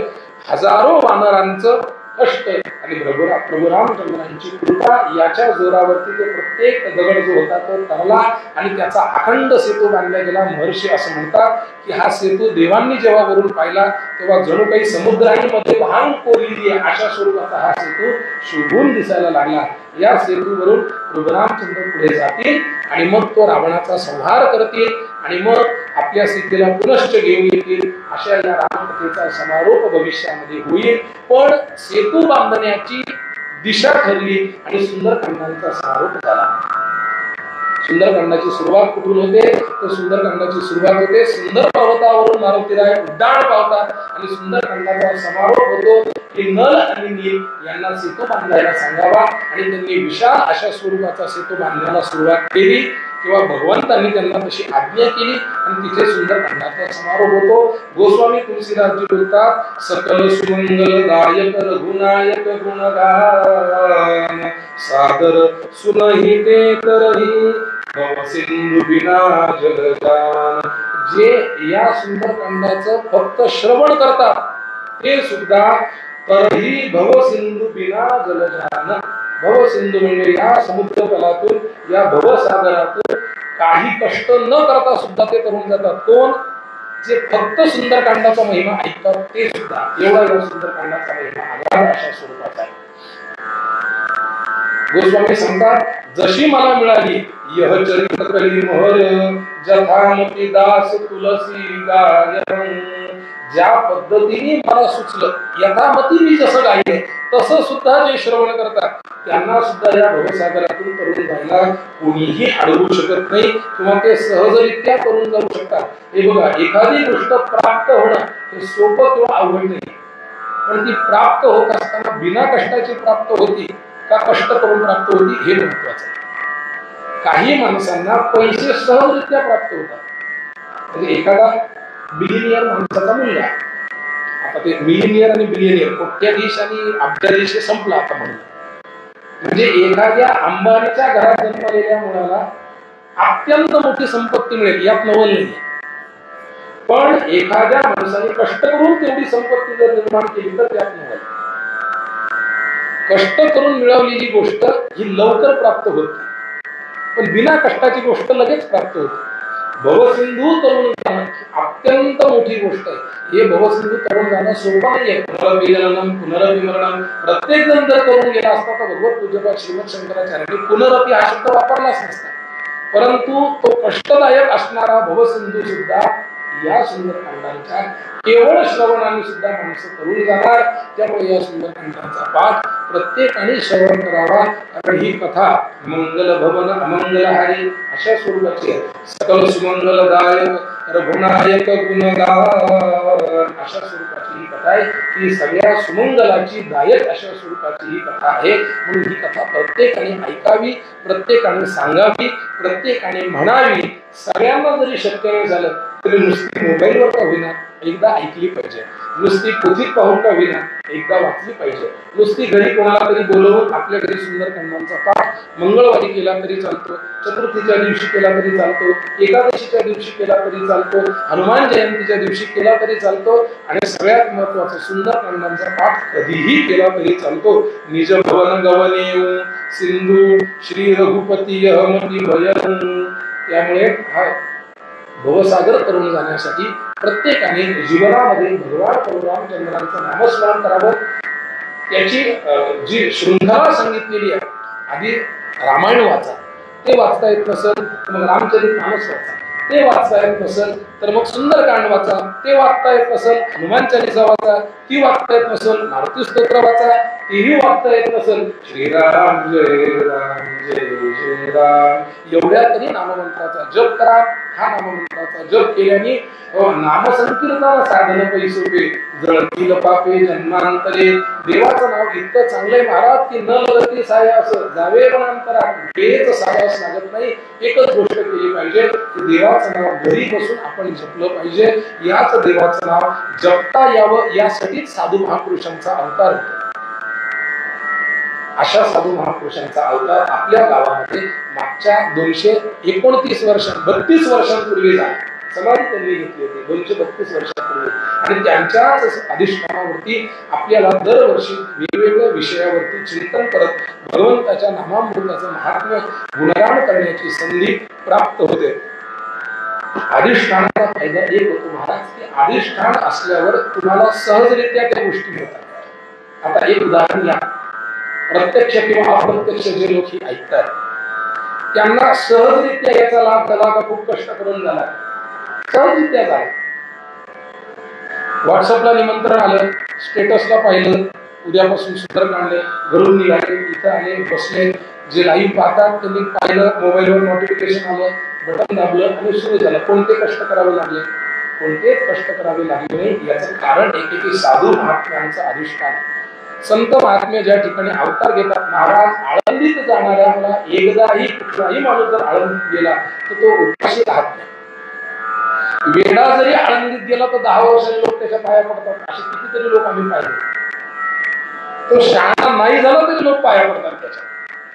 हजारो वानरांचं कष्ट आणि प्रभू रामचंद्रांची कृपा याच्या जोरावरती ते प्रत्येक दगड जो होता तो तरला आणि त्याचा अखंड सेतू बांधला गेला. महर्षी असं म्हणतात की हा सेतू देवांनी जेव्हा वरून पाहिला तेव्हा जणू काही समुद्राने मध्ये वाहन कोरलेली आहे अशा स्वरूपाचा हा सेतू शोभून दिसायला लागला. या सेतूवरून प्रभू रामचंद्र पुढे जातील आणि मग तो रावणाचा संहार करतील आणि मग आपल्या सीतेला पुनश्च घेऊन येतील. अशा या रामकथेचा समारोप भविष्यामध्ये होईल. पण सेतू बांधण्याची दिशा ठरली आणि सुंदरकांडाचा समारोप झाला. सुंदरकांडाची सुरुवात कुठून होते तर सुंदरकांडाची सुरुवात होते सुंदर पर्वतावरून मारुतीराय उड्डाण पावतात आणि सुंदरकांडाचा समारोप होतो की नल आणि नील यांना सेतू बांधायला सांगावा आणि त्यांनी विशाल अशा स्वरूपाचा सेतू बांधण्याला सुरुवात केली किंवा भगवंतांनी त्यांना तशी आज्ञा केली आणि तिथे सुंदरकांडाचा समारोप होतो. गोस्वामी तुलसीदासजी बोलतात सकल सुमंगल दायक रघुनायक गुणगान सादर सुनहिते करही भव सिंधु बिना जलजान. जे या सुंदरकांडाचं फक्त श्रवण करतात ते सुद्धा करही भव सिंधु बिना जलजान. भव सिंधू म्हणजे या समुद्र तलातून या भवसागरातून काही कष्ट न करता सुद्धा ते तरुण जातात. कोण? जे फक्त सुंदरकांडाचा महिमा ऐकतात ते सुद्धा. एवढा या सुंदरकांडाचा महिमा आगाध अशा स्वरूपाचा आहे. गोस्वामी सांगतात जशी मला मिळाली यह चरित्र कली मोहर जथामती दास तुलसी गायन. ज्या पद्धतीने मला सुचलं यथामती मी जसं गायले तसं सुद्धा जे श्रवण करतात त्यांना सुद्धा या भवसागरातून तरुण जायला कोणीही अडवू शकत नाही किंवा ते सहजरित्या करून जाऊ शकतात. हे बघा, एखादी गोष्ट प्राप्त होणं हे सोपं किंवा अवघड नाही, पण ती प्राप्त होत असताना बिना कष्टाची प्राप्त होती का कष्ट करून प्राप्त होती हे महत्वाचं आहे. काही माणसांना पैसे सहजरित्या प्राप्त होतात. म्हणजे एखादा बिलिनियर माणसाचा मुलगा, आता ते मिलिनियर आणि बिलिनियर कोट्याधीश आणि अब्जाधीश संपला आता म्हणून. म्हणजे एखाद्या अंबानीच्या घरात जन्मलेल्या मुलाला अत्यंत मोठी संपत्ती मिळेल यात नवल नाही. पण एखाद्या माणसाने कष्ट करून तेवढी संपत्ती जर निर्माण केली तर त्यात नवल. कष्ट करून मिळवलेली गोष्ट ही लवकर प्राप्त होत नाही, पण बिना कष्टाची गोष्ट लगेच प्राप्त होते. भवसिंधू तरुण जाणं अत्यंत मोठी गोष्ट आहे. हे भवसिंधू तरुण जाणं सोपं नाहीये. पुनरपि पुनरपि मरणम. प्रत्येक जण जर करून गेला असता तर भगवत पूज्यपाद श्रीमद शंकराचार्यांनी पुनरपि हा शब्द वापरलाच नसता. परंतु तो कष्टदायक असणारा भवसिंधू सुद्धा या सुंदरकांडांच्या केवळ श्रवणाने सुद्धा माणसं करून जाणार. त्यामुळे या सुंदरकांडांचा पाठ प्रत्येकाने श्रवण करावा. कारण ही कथा मंगल भवन अमंगलहारी अशा स्वरूपाची आहे. सकल सुमंगलदायक रघुनायक गुणगान अशा स्वरूपाची ही कथा आहे. ही सगळ्या सुमंगलाची दायक अशा स्वरूपाची ही कथा आहे. म्हणून ही कथा प्रत्येकाने ऐकावी, प्रत्येकाने सांगावी, प्रत्येकाने म्हणावी. सगळ्यांना जरी शक्य नाही झालं तरी नुसती मोबाईलवर का होईना एकदा ऐकली पाहिजे, नुसती पोथीत पाहून का होईना एकदा वाचली पाहिजे, नुसती घरी कोणाला तरी बोलवून आपल्या घरी सुंदरकांडांचा पाठ मंगळवारी केला तरी चालतो, चतुर्थीच्या दिवशी केला तरी चालतो, एकादशीच्या दिवशी केला तरी चालतो, हनुमान जयंतीच्या दिवशी केला तरी चालतो. आणि सगळ्यात महत्वाचं सुंदरकांडांचा पाठ कधीही केला तरी चालतो. निज भवन गवनेऊ सिंधू श्री रघुपती अहमती भयन. त्यामुळे हा भवसागर तरुण जाण्यासाठी प्रत्येकाने जीवनामध्ये भगवान प्रभू रामचंद्रांचं नामस्मरण करावं. त्याची जी शृंखला सांगितलेली आहे, आधी रामायण वाचा, ते वाचता येत नसेल मग रामचरितमानस वाचा, ते वाचता येत नसेल तर मग सुंदरकांड वाचा, ते वाचता येत नसेल हनुमान चालीसा वाचा, ती वाचता येत नसेल मारुती स्तोत्र वाचा, तीही वाचता येत नसेल श्रीराम जय राम जय जय राम एवढ्या तरी नाममंत्राचा जप करा. हा नाममंत्राचा जप केल्याने नामसंकीर्तन साधन पैसोपे जळतील पापे जन्मांतरे. देवाचं नाव इतकं चांगलंय महाराज की न लगती साय असं जावे मनांतरा कुठेच सायास लागत नाही. एकच गोष्ट केली पाहिजे की देवाचं नाव घरी बसून आपण जपलं पाहिजे. याच देवाचं नाव जपता यावं यासाठीच साधू महापुरुषांचा अवतार होतो. अशा साधू महापुरुषांचा अवतार आपल्या गावामध्ये मागच्या 229 32 वर्षांपूर्वी झाला. समाधी त्यांनी घेतली होती 232 वर्षांपूर्वी. आणि त्यांच्याच अधिष्ठानावरती आपल्याला दरवर्षी वेगवेगळ्या विषयावरती चिंतन करत भगवंताच्या नामामृताचं महात्म्य गुणगान करण्याची संधी प्राप्त होते. अधिष्ठानाचा फायदा एक होतो महाराज की अधिष्ठान असल्यावर तुम्हाला सहजरित्या त्या गोष्टी होतात. आता एक उदाहरण घ्या. प्रत्यक्ष किंवा अप्रत्यक्ष जे लोक ऐकतात त्यांना सहजरित्या याचा लाभ झाला का खूप कष्ट करून झाला? सहजरित्या झाला. व्हॉट्सअपला निमंत्रण आलं, स्टेटसला पाहिलं, उद्यापासून सुंदरकांड घरून निघाले, इथं आले, बसले. जे लाईव्ह पाहतात त्यांनी पाहिलं, मोबाईलवर नोटिफिकेशन आलं, बटन दाबलं आणि सुरू झालं. कोणते कष्ट करावे लागले? कोणतेच कष्ट करावे लागले नाही. याचं कारण एकेकी साधू महात्म्यांचं अधिष्ठान आहे. संत महात्मे ज्या ठिकाणी अवतार घेतात, महाराज आळंदीत जाणाऱ्याला एकदाही कुठलाही माणूस जर आळंदीत गेला तर तो उपाशी राहत नाही. वेडा जरी आळंदीत गेला तर 10 वर्षांनी लोक त्याच्या पाया पडतात. असे कितीतरी लोक आम्ही पाहिले. तो शहाणा नाही झाला तरी लोक पाया पडतात त्याच्या.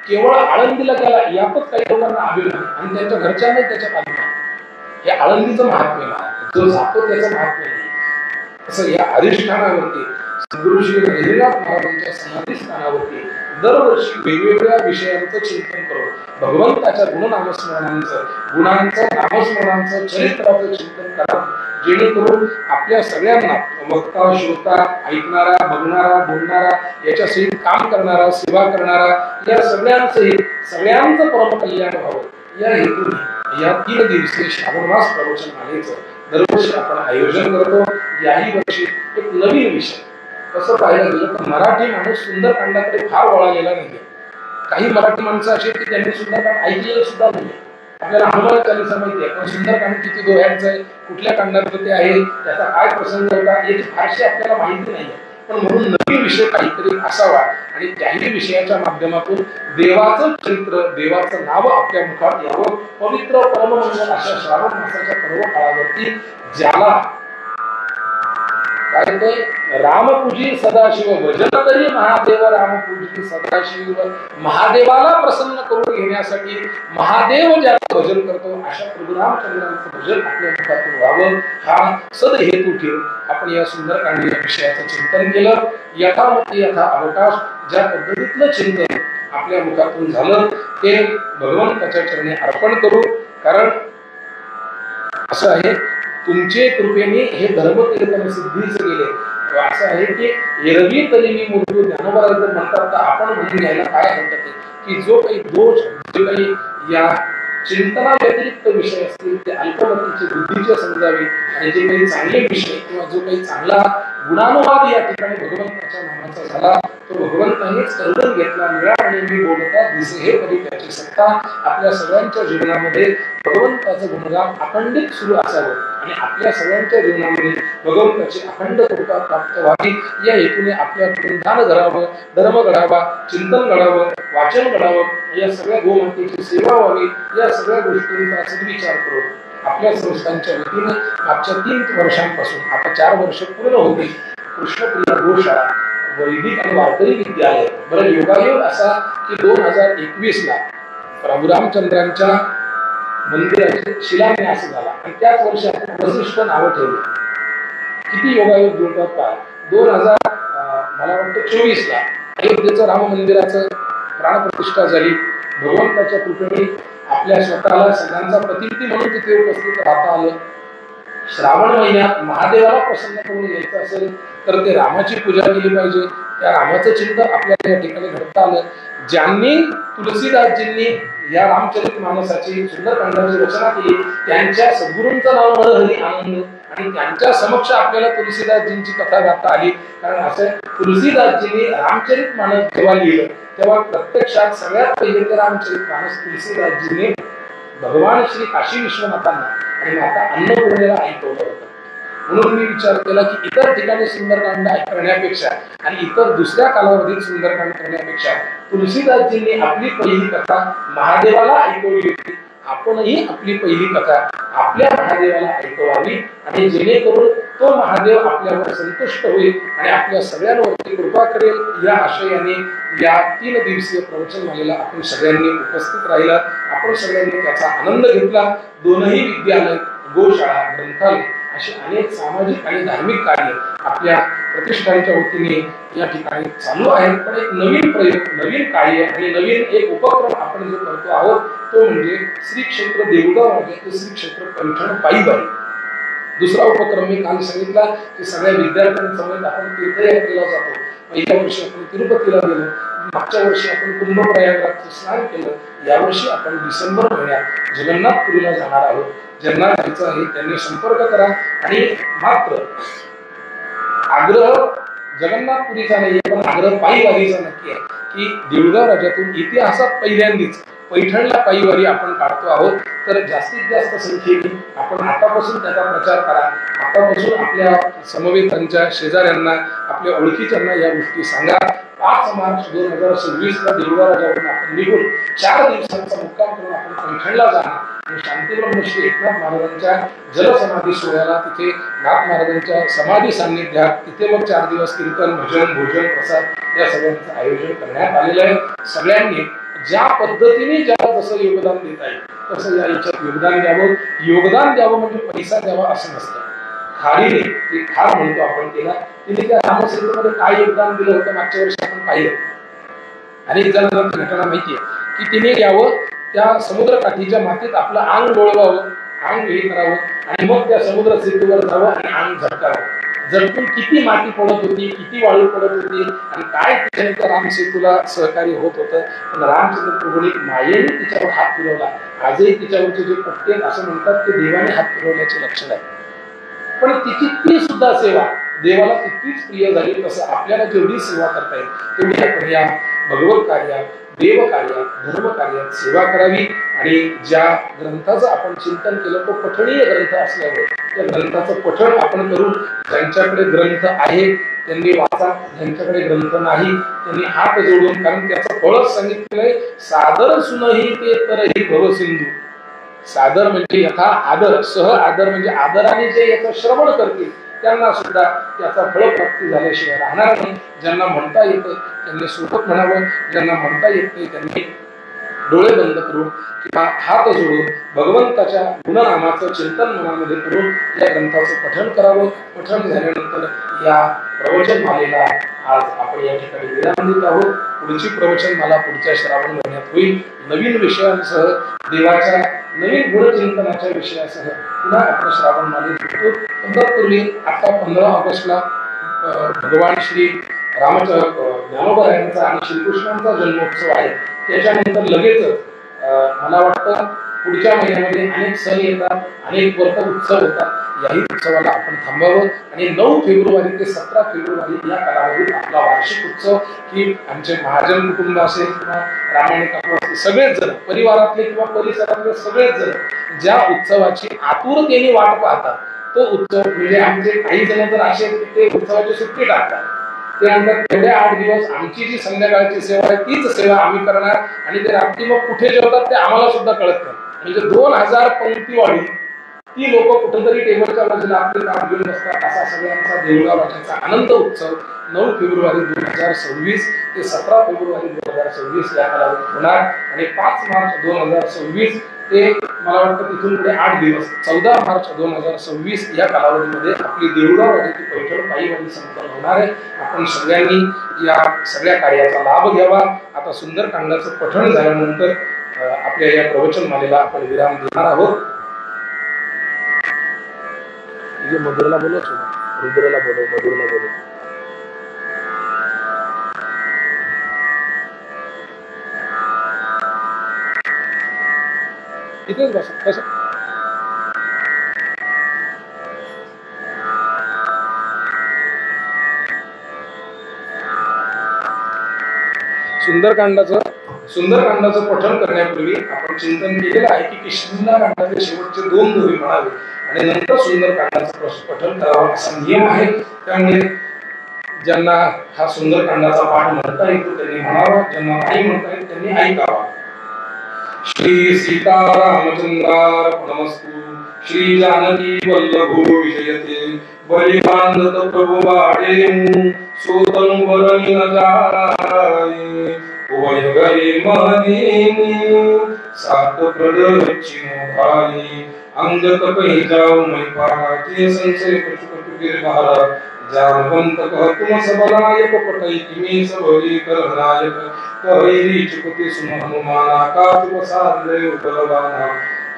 केवळ आळंदीला गेला यातच काही लोकांना अभिमान आणि त्यांच्या घरच्यांना त्याच्यात अभिमान. हे आळंदीचं महात्म्य आहे. जो जातो त्याचं महात्म्य नाही. असं या अधिष्ठानावरती गुरु श्री हरिनाथ महाराजांच्या समाधी स्थानावरती दरवर्षी वेगवेगळ्या विषयांचं चिंतन करून भगवंताच्या गुणनामस्मरणांचं, गुणांचं, नामस्मरणांचं, चरित्राचं चिंतन करा. जेणेकरून आपल्या सगळ्यांना वक्ता, श्रोता, ऐकणारा, बघणारा, बोलणारा, याच्या सहित काम करणारा, सेवा करणारा या सगळ्यांचं परमकल्याण व्हावं या हेतूने या 3 दिवसीय श्रावण मास प्रवचन मालेचं दरवर्षी आपण आयोजन करतो. याही वर्षी एक नवीन विषय. कसं पाहायला गेलं तर मराठी माणूस सुंदरकांडाकडे फार वळालेला नाहीये. काही मराठी माणसं अशी की त्यांनी सुंदरकांड ऐकलेलं सुद्धा नाहीये. आपल्याला हनुमान चालीसा माहिती आहे, पण सुंदरकांड किती दोह्यांचं आहे, कुठल्या कांडाचं ते आहे, त्याचा काय प्रसंग होता याची फारशी आपल्याला माहिती नाहीये. पण म्हणून नवीन विषय काहीतरी असावा आणि त्याही विषयाच्या माध्यमातून देवाचं चरित्र, देवाचं नाव आपल्या मुखात यावं. पवित्र परममंगल अशा श्रावण मासाच्या पर्व काळावरती ज्याला काय ते रामपूजी सदाशिव भजन तरी महादेव रामपूजी सदाशिव. महादेवाला प्रसन्न करून घेण्यासाठी महादेव ज्याचं भजन करतो अशा प्रभू रामचंद्रांचं भजन आपल्या मुखातून व्हावं हा सदहेतू ठेवून आपण या सुंदरकांड या विषयाचं चिंतन केलं. यथामती यथा अवकाश ज्या पद्धतीतलं चिंतन आपल्या मुखातून झालं ते भगवंताच्या चरणी अर्पण करू. कारण असं आहे, तुमचे कृपेने हे धर्मकीर्तन सिद्धीच गेले. असं आहे की एरवी तरी मी मूर्ती ज्ञानोबा जर म्हणतात तर आपण म्हणून घ्यायला काय हरकत आहे की जो काही दोष, जे काही या चिंतना व्यतिरिक्त विषय असतील ते अल्पमतीचे बुद्धीचे समजावे, आणि जे काही चांगले विषय किंवा जो काही चांगला गुणानुवाद या ठिकाणी भगवंताच्या नामाचा झाला तो भगवंतानेच करून घेतला. निळ्यापणे मी बोलता दिसे हे कधी त्याची सत्ता. आपल्या सगळ्यांच्या जीवनामध्ये भगवंताचं गुणगान अखंडित सुरू असावं आणि आपल्या सगळ्यांच्या जीवनामध्ये भगवंताची अखंड कृपा प्राप्त व्हावी या हेतूने आपल्याकडून दान घडावं, धर्म घडावा, चिंतन घडावं, वाचन घडावं, या सगळ्या गोमातेची सेवा व्हावी, या सगळ्या गोष्टींचा सद्विचार करू. आपल्या संस्थांच्या वतीने मागच्या 3 वर्षांपासून आता 4 वर्ष पूर्ण होती कृष्णप्रिया गोशाळा वैदिक आणि वारकरी विद्यालय. बरं, योगायोग असा की 2021 ला प्रभू रामचंद्रांच्या मंदिराचे शिलान्यास झाला आणि त्याच वर्षी आपण वसिष्ठ नाव ठेवलं. किती योगायोग जुळतात काय. 2000 मला वाटतं 24 ला अयोध्येचं राम मंदिराचं प्राणप्रतिष्ठा झाली. भगवंताच्या कृपेने आपल्या स्वतःला सगळ्यांचा प्रतिनिधी म्हणून तिथे उपस्थित राहता आलं. श्रावण महिन्यात महादेवाला प्रसन्न करून घ्यायचं असेल तर ते रामाची पूजा केली पाहिजे. त्या रामाचं चिंतन आपल्याला या ठिकाणी घडता आलं. ज्यांनी तुलसीदासजींनी या रामचरित मानसाची सुंदरकांडाची रचना केली त्यांच्या सद्गुरूंचं नाव हरी आनंद, आणि त्यांच्या समक्ष आपल्याला तुलसीदासजींची कथा गाता आली. कारण असं तुलसीदासजींनी रामचरित मानस जेव्हा लिहिलं तेव्हा प्रत्यक्षात सगळ्यात पहिले ते रामचरित मानस तुलसीदासजींनी भगवान श्री काशी विश्वनाथांना आणि माता अन्नपूर्णेला ऐकवलं होतं. म्हणून मी विचार केला की इतर ठिकाणी सुंदरकांड करण्यापेक्षा आणि इतर दुसऱ्या कालावधीत सुंदरकांड करण्यापेक्षा तुलसीदासजींनी आपली पहिली कथा महादेवाला ऐकवली होती. आपणही आपली पहिली कथा आपल्या महादेवाला ऐकवावी आणि जेणेकरून तो महादेव आपल्यावर संतुष्ट होईल आणि आपल्या सगळ्यांवरती कृपा करेल. या आशयाने या 3 दिवसीय प्रवचनमालेला आपण सगळ्यांनी उपस्थित राहिला. आपण सगळ्यांनी त्याचा आनंद घेतला. 2ही विद्यालय, गोशाळा, ग्रंथालय अशी अनेक सामाजिक आणि धार्मिक कार्य आपल्या प्रतिष्ठानच्या वतीने या ठिकाणी चालू आहेत. पण एक नवीन प्रयोग, नवीन कार्य आणि नवीन एक उपक्रम आपण जो करतो आहोत तो म्हणजे श्री क्षेत्र देऊळगाव राजाचे श्री क्षेत्र पैठण पायीवारी. दुसरा उपक्रम मी काल सांगितला की सगळ्या विद्यार्थ्यांसमोर आपण तीर्थयात्रेला जातो. पहिल्या वर्षी आपण तिरुपतीला गेलो, मागच्या वर्षी आपण कुंभप्रयागराजचं स्नान केलं, यावर्षी आपण डिसेंबर महिन्यात जगन्नाथपुरीला जाणार आहोत. ज्यांना जायचं आहे त्यांनी संपर्क करा. आणि मात्र आग्रह जगन्नाथपुरीचा नाही पण आग्रह पायीवारीचा नक्की आहे की देऊळगाव राजातून इतिहासात पहिल्यांदाच पैठणला पायीवारी आपण काढतो आहोत. तर जास्तीत जास्त संख्येने आपण आतापासून त्याचा प्रचार करा. आतापासून आपल्या समवेतांच्या शेजाऱ्यांना, आपल्या ओळखीच्यांना या गोष्टी सांगा. 5 मार्च 2026 ला देऊळगाव राजावरून आपण निघून 4 दिवसांचा मुक्काम करून आपण पैठणला जाणार आणि शांतीब्रह्म श्री एकनाथ महाराजांच्या जलसमाधी सोहळ्याला तिथे नाथ महाराजांच्या समाधी सान्निध्यात तिथे मग 4 दिवस कीर्तन, भजन, भोजन, प्रसाद या सगळ्यांचं आयोजन करण्यात आलेलं आहे. सगळ्यांनी ज्या पद्धतीने ज्याला जसं योगदान देता येईल तसं या याच्यात योगदान द्यावं. योगदान द्यावं म्हणजे पैसा द्यावा असं नसतं. खारीने ती खार म्हणतो आपण तिला, तिने त्या रामसेतूमध्ये काय योगदान दिलं होतं मागच्या वर्षी आपण पाहिलं. अनेक जणांना घटना माहितीये की तिने यावं त्या समुद्रकाठीच्या मातीत आपलं अंग डोळवावं, अंग हे करावं आणि मग त्या समुद्र सेतूवर जावं आणि अंग झटकावं. झटकून किती माती पडत होती, किती वाळू पडत होती आणि काय तिच्याने त्या रामसेतूला सहकार्य होत होतं. पण रामचंद्र प्रभूंनी मायेने तिच्यावर हात फिरवला. आजही तिच्यावरचे जे पट्टे असं म्हणतात ते देवाने हात फिरवल्याचे लक्षण आहे. पण तिची ती सुद्धा सेवा देवाला तितकीच प्रिय झाली. तसं आपल्याला जेवढी सेवा करता येईल तेवढी आपण या भगवत कार्यात, देव कार्यात, धर्म कार्यात सेवा करावी. आणि ज्या ग्रंथाचं आपण चिंतन केलं तो पठणीय ग्रंथ असल्यामुळे त्या ग्रंथाचं पठण आपण करून ज्यांच्याकडे ग्रंथ आहे त्यांनी वाचा, ज्यांच्याकडे ग्रंथ नाही त्यांनी हात जोडून, कारण त्याचं फळच सांगितलंय, सादर सुनही ते तरही भवसिंधू. सादर म्हणजे यथा आदर, सह आदर म्हणजे आदराने जे याचं श्रवण करतील त्यांना सुद्धा त्याचा फळप्राप्ती झाल्याशिवाय राहणार नाही. ज्यांना म्हणता येतं त्यांनी सोबत म्हणावं, ज्यांना म्हणता येत नाही त्यांनी डोळे बंद करून किंवा हात जोडून भगवंताच्या गुणनामाचं चिंतन मनामध्ये करून या ग्रंथाचं पठण करावं. पठण झाल्यानंतर या प्रवचनमालेला आज आपण या ठिकाणी विराम देत आहोत. पुढची प्रवचन मला पुढच्या श्रावण महिन्यात होईल. नवीन विषयांसह, देवाच्या नवीन गुणचिंतनाच्या विषयासह पुन्हा आपण श्रावण मालिकेत भेटू. तत्पूर्वी आता 15 ऑगस्टला भगवान श्री ज्ञानोबा यांचा आणि श्रीकृष्णांचा जन्मोत्सव आहे. त्याच्यानंतर लगेचच मला वाटतं पुढच्या महिन्यामध्ये अनेक सण येतात, अनेक व्रत उत्सव होतात. याही उत्सवाला आपण थांबावं आणि 9 फेब्रुवारी ते 17 फेब्रुवारी या कालावधीत आपला वार्षिक उत्सव की आमचे महाजन कुटुंब असेल किंवा रामायण काका सगळेच जण, परिवारातले किंवा परिसरातले सगळेच जण ज्या उत्सवाची आतुरतेने वाट पाहतात, तो उत्सव म्हणजे आमचे काही जण जर असे ते उत्सवाची सुट्टी टाकतात. ते म्हणतात तेवढे 8 दिवस आमची जी संध्याकाळची सेवा आहे तीच सेवा आम्ही करणार आणि ते रात्री मग कुठे जेवतात ते आम्हाला सुद्धा कळत नाही. म्हणजे 2000 पंक्ती वाढी ती लोक कुठेतरी टेबलच्या बाजूला आपले काम घेऊन बसतात. असा सगळ्यांचा देऊळगाव राजाचा अनंत उत्सव 9 फेब्रुवारी 2026 ते 17 फेब्रुवारी 2026 या कालावधीत होणार आणि 5 मार्च 2026 ते मला वाटतं तिथून पुढे 8 दिवस 14 मार्च 2026 या कालावधीमध्ये आपली देऊळगाव राजाची पैठण पायीवारी संपन्न होणार आहे. आपण सगळ्यांनी या सगळ्या कार्याचा लाभ घ्यावा. आता सुंदरकांडाचं पठण झाल्यानंतर आपल्या या प्रवचनमालेला आपण विराम देणार आहोत. मधुरला बोलव, रुद्रला बोलव, मधुरला बोलव. इथेच बसा. कसं सुंदरकांडाचं पठण करण्यापूर्वी आपण चिंतन केलेलं आहे की किष्किंधाकांडाचे शेवटचे 2 दोहे म्हणावे आणि नंतर सुंदरकांडाचं पठण करावं असा नियम आहे. त्यामुळे ज्यांना हा सुंदरकांडाचा पाठ म्हणता येतो त्यांनी म्हणावा, ज्यांना नाही म्हणता येत त्यांनी ऐकावा. श्री सीतारामचंद्रार्पणमस्तु. श्री जानकी वल्लभो विजयते. बलिबांधत प्रभु वाडे सोतनु वरणी न जाय. उभय गरे मदीनी सात प्रदक्षिण भाई. अंगत कहीं जाऊ मैं पाजे संशय कछु गिरधारा. जानवंत कहतुम सबलायक पटई किमी सबरी करनायक. कहरी चुपति सुन हनुमाना कातु साधे बलवाना.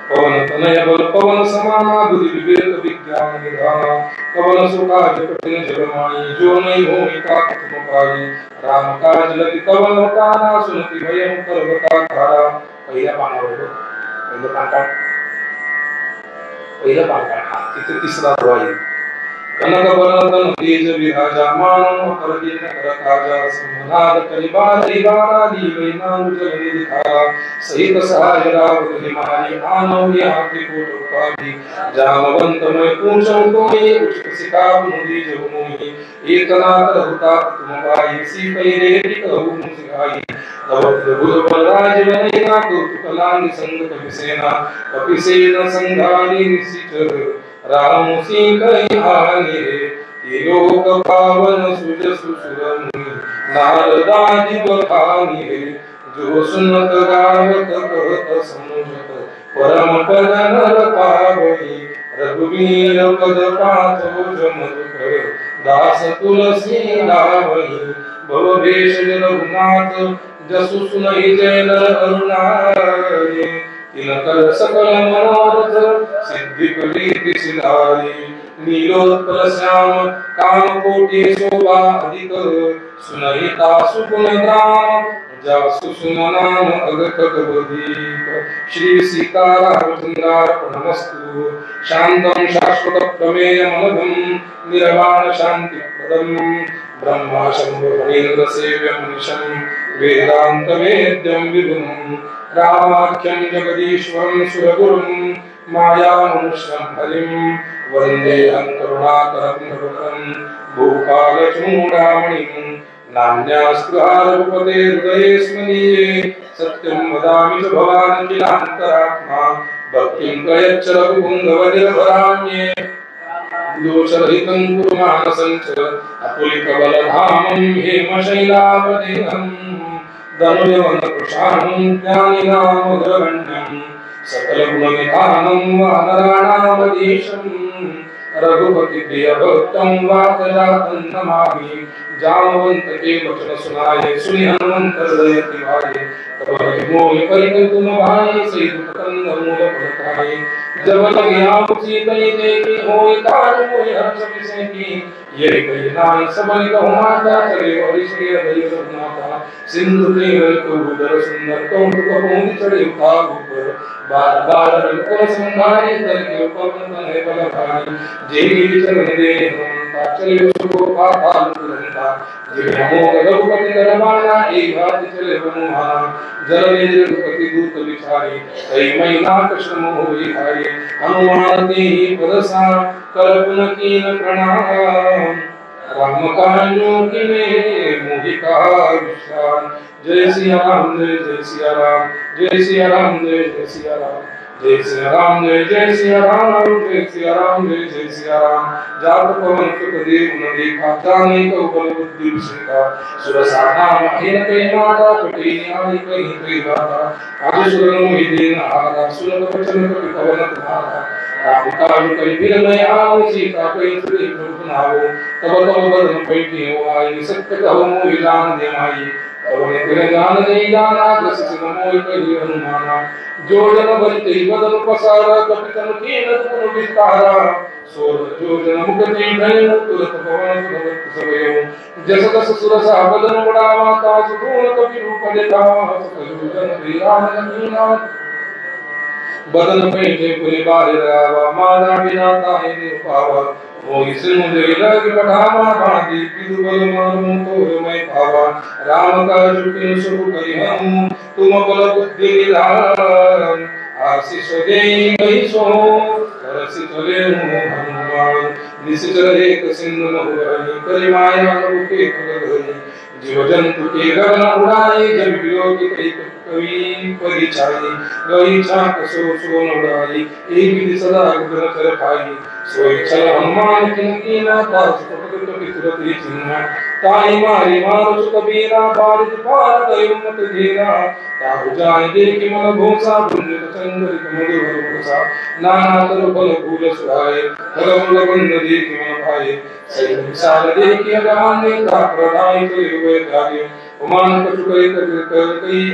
पवन तनय बल पवन समाना बुद्धि विवेक विज्ञान निधाना. कवन सुकाज कठिन जगमाई जो नहीं भूमिका तुम पाई. राम काज लगी कवन होताना सुनती भयं पर्वता धारा. पहिल्या पानावर पहिलं पान तिथे तिसरा द्वाई. कनक बरदन तेज विराजा मानव परदीन करताजा. संभनाद कलिबारी बारादी वैनानु जल निधारा. सहित सहाय रावत हिमानी आनव यहाँ त्रिकूट उपाधि. जानवंत मैं पूछूं तुम्हें उचित सिखाव मुझे जो मोहि. एकनाथ रहुता तुम भाई सी पैरे कहूँ मुझाई. बलराज वनैना कौतुकलानि संग कपिसेना. कपिसेन संघानि निशिचर राम सिंहाने. लोक पावन सुज सुसुरमुनि नारदादि बखानी. जो सुनत गावत कहत समुझत परम पद नर पावई. रघुवीर पद पाथो जमकर दास तुलसी लावई. भवभेष रघुनाथ जसु सुनहि जय नर अरुणाय. तिनकर सकल मनोरथ सिद्धि कलीति सिधारी. नीलोत्पल श्याम काम कोटि शोभा अधिक. सुनहि तासु गुण ग्राम जासु सुन नाम अगत गवदीक. श्री सीतारामचंद्रार्पणमस्तु. शांतं शाश्वत प्रमेयमनघं निर्वाण शांतिप्रदं. ब्रह्मा शंभो फणीन्द्र सेव्यं निशं वेदांत वेद्यं विभुं. रामाख्यं जगदीश्वरं सुरगुरुं मायामनुष्यं हरिं. वन्देऽहं करुणाकरं नवकरं भूपालचूडामणिं. नान्यास्पृहारघुपते हृदये स्मनीये. सत्यं वदामि च भवान् किलान्तरात्मा. भक्तिं प्रयच्छ रघुपुङ्गवनिर्भराम्ये. दोषरहितं गुरुमानसं च अतुलितबलधामं हेमशैलावदेहं. धनुर्वनकृशानं ज्ञानिनामग्रगण्यं. सकलगुणनिधानं वानराणामधीशं. रघुपति प्रिय भक्तम वातजातं नमामि। जामवंत के वचन सुनाए सुनि हनुमंत हृदय तिवारे। तब मोहि परिकर तुम भाई सही दुखंद मूल फलताए। जब लगे आप सीतई देखी होय काज मोहि हर्ष विषय की। यही कही नाय सबल कहु माता चले और श्री हृदय रघुनाथा। सिंधु के को उदर सुंदर कौतुक पहुँच चढ़े उठा ऊपर। बार बार रघुकुल संहारे दर के पवन तनय बल भारी। जेहि चरण दे हनुमंता चले सुगो पाताल तुरंता। जेहि अमोघ रघुपति करवाना एक हाथ चले हनुमाना। जल में रघुपति दूत बिचारे कई महीना कृष्ण मोहि हारे। हनुमान तेहि पद सा कर पुन कीन प्रणाम। राम काजों किने मोहि कहा विश्राम। जय सिया राम जय सिया राम जय सिया राम जय सिया राम जय सिया राम जय सिया राम जय सिया राम जय सिया राम। जात पवन सुत देव न देखा जाने को बल बुद्धि विषेका। सुरसा नाम अहिन कई माता पटे न्याय कई कई बाता। आज सुरन मोहि दीन हारा सुरत वचन कपि पवन तुम्हारा। राम काज कई बिन मैं आऊं सीता कई सुरी सुनाओ। तब तब बदन पैठी हो आई सत्य कहो मोहि जान दे माई। तब तेरे जान नहीं जाना दस सिर मोहि कही हनुमाना। जो जन बलते बदन पसारा कपि तन कीन तुम विस्तारा। सोर जो जन मुख ते धय तुरत पवन सुत सबयो। जस तस सुरसा बदन बढ़ावा तास गुण कपि रूप दिखावा। जो जन प्रियान कीना बदन पैठे पुनि बाहि रावा। माना बिना ताहि निपावा। मोहि सिंधु लग पठावा बांधी विदु बल मानु तोर मैं पावा। राम काज किन सुख करि हम तुम बल बुद्धि निधान। आशीष दे गई सो करसि चले हनुमान। निश्चर एक सिंधु महुरहि करि माया रूपे कलहि। जीव जंतु के गगन उड़ाए जब वियोग कई कवि परिचाई। गई छाक सो सो उड़ाई एक विधि सदा गुण कर पाई। सोई चल हनुमान किन कीना दास कपट कपि तुरत ही चिन्हा। ताई मारी मारो कबीरा बारिश पार गयो मत धीरा। ताहु जाय देखि मन भूषा भुंजित चंद्र कमल भूषा। नाना तरु फल फूल सुहाए फल बंद देखि मन भाए। सही विशाल देखि अगान नेता प्रदाय तुय हुए भाग्य। उमान कछु कई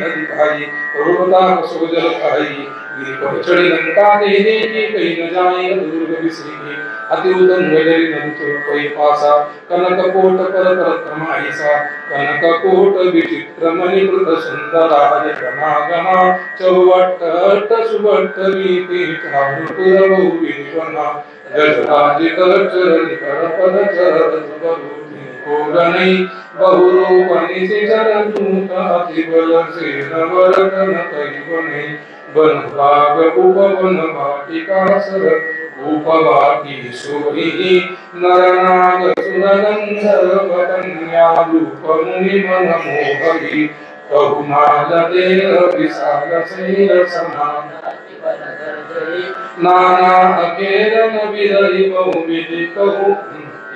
अधिकारी रूपता कसो जल खाई। गिरि पर चढ़ी लंका ते देखी कहीं न जाए दुर्ग बिसरी। अति उदन वजरी नंचो कोई पासा। कनक कोट पर परक्रम ऐसा। कनक कोट विचित्र मणि कृत सुंदर राज गना। चौवट अट सुवट रीति चारुपुर बहु विश्वना। गजराज कर चरण कर पद चरण को गणई। बहुरूप निशिचर दूत अति बल से नवरतन कहि बनै। वन भाग उपवन वाटिका सर उपवाटी सोहि। नर नाग सुर गंधर्व कन्या रूप मुनि मन मोहहि। कहु माल देह विशाल शरीर समान। नाना अकेरन विरहि बहु विधि कहु।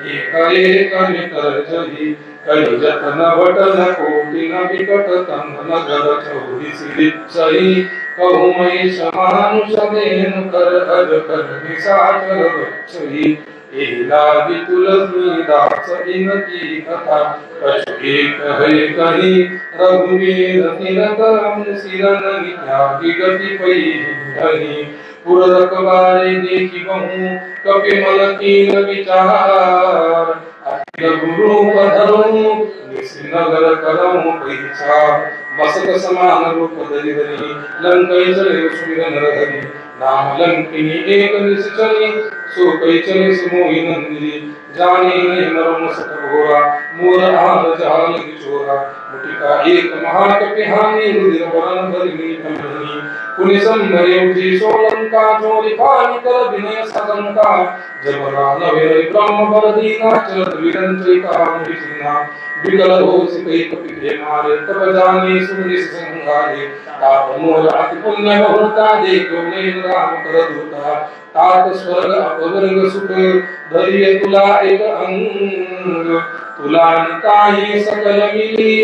एक एक निकर जहि कहि जतन बटन कोटि न विकट तन नगर चौरि सिरिचहि। कहु मई समानुष देन कर अज कर निशाचर बच्चहि। एहि लागी तुलसीदास इनकी कथा कछु एक है कही। रघुवीर तिलक सिरन त्यागी गति पैहि। पुर रखवारे देखि बहु कपि मल कीन विचार। अखिल गुरु पधरऊ निसिनगर करऊ परिचार। मसक समान रूप धरि धरि लंकै चले सुमिरन नरहरि। नाम लंकिनी एक निश्चरी सो कई चले सुमोहि नंदिनी। जाने नहीं मरम सत घोरा मोर आल जाल किशोरा। मुटिका एक महाकपिहानी रुधिर वरन धरि कमलनी। पुनि संभरे उठी सोलंका चोरी पानी कर विनय सदंका। जब रान वे ब्रह्म बर दीना चलत विरंचिका मुहिना। विकल हो सिकई कपि के मारे तब जाने सुनि संहारे। ताप मोर अति पुण्य बहुता देखो नैन राम कर दूता। तात स्वर्ग अपवर्ग सुख धरिय तुला एक अंग। तुला ताहि सकल मिली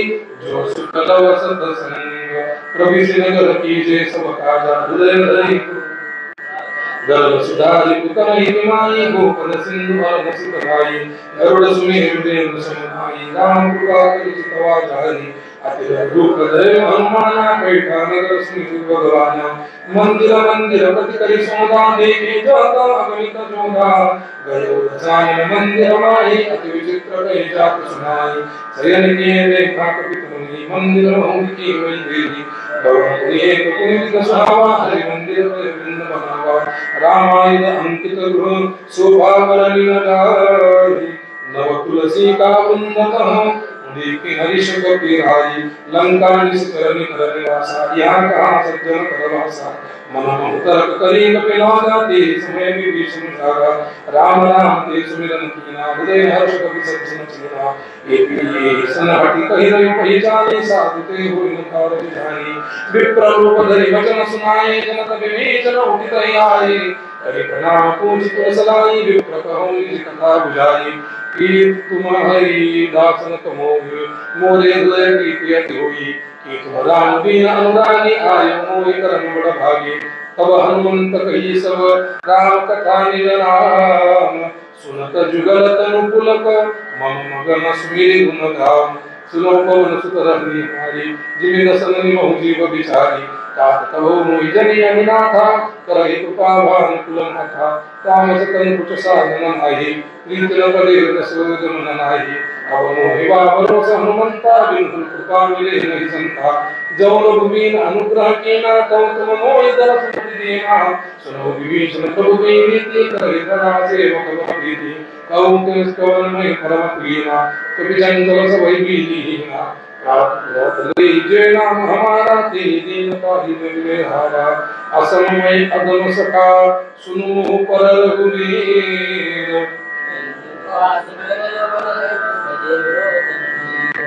जो सुख लव सत संग। प्रभु नगर कीजे सब काजा हृदय धरि। गर्भ सुधारी पुतमहि माई गोपन सिंधु नसित भाई गरुड़ सुमेरु देव समाई राम कृपा करि चितवा जारी अतिर रूप धरे हनुमाना बैठा नगर सुनि भगवान मंदिर मंदिर प्रति करि सौदा देखे जाता अगणित जोधा गयो रसायन मंदिर माई अति विचित्र कहि जात सुनाई शयन किए देखा कपित मुनि मंदिर बहु की वही देवी एक पुनित सुहावा हरि मंदिर में वृंद बनावा रामायण अंकित गृह शोभा वरणी नगारी नव तुलसी का वृंद देखी हरीश कपि राई लंका निष्करणी कर निवासा यहाँ कहाँ सज्जन करवासा मन तर्क करी कपिलादा ते समय विभीषण सागा राम राम ते सुमिरन कीना हृदय हर्ष कपि सज्जन चीना ये सनहटि कहि रहि पहिचाने साधु ते होई न कार जानी विप्र रूप धरि वचन सुनाए जनक विवेचन उठित आए हरि प्रणाम पूज तुलसलाई विप्र कहूँ निज कथा बुझाई कि तुम्हारी दासन कमोहि मोरे हृदय प्रीति अति होई कि तुम राम दीन अनुरागी आय मोहि करम बड़ भागी तब हनुमंत कही सब राम कथा निज नाम सुनत जुगल तनु पुलक मम मगन सुमिरि गुण धाम सुनो पवन सुत रवि हमारी जिमि दसन महु जीव बिचारी तात कहो मोहि जनि अमिनाथा करहि कृपा भान कुलनाथा राम सकल कुच साधन नाही प्रीत न पदे रसोदम नाही अब मोहि बाबरो हनुमंता बिन कृपा मिले नहीं संता जौन भूमिन अनुग्रह कीना तौ तुम मोहि दरस देना सुनो विभीषण प्रभु की रीति करहि करा सेवक प्रीति कहूँ के कवन में परम प्रियना कभी जंगल सब बीलीना जे नाम हमारा तेरी दीनता ही मिले हारा असमय अदम सका सुनु पर रघुवीर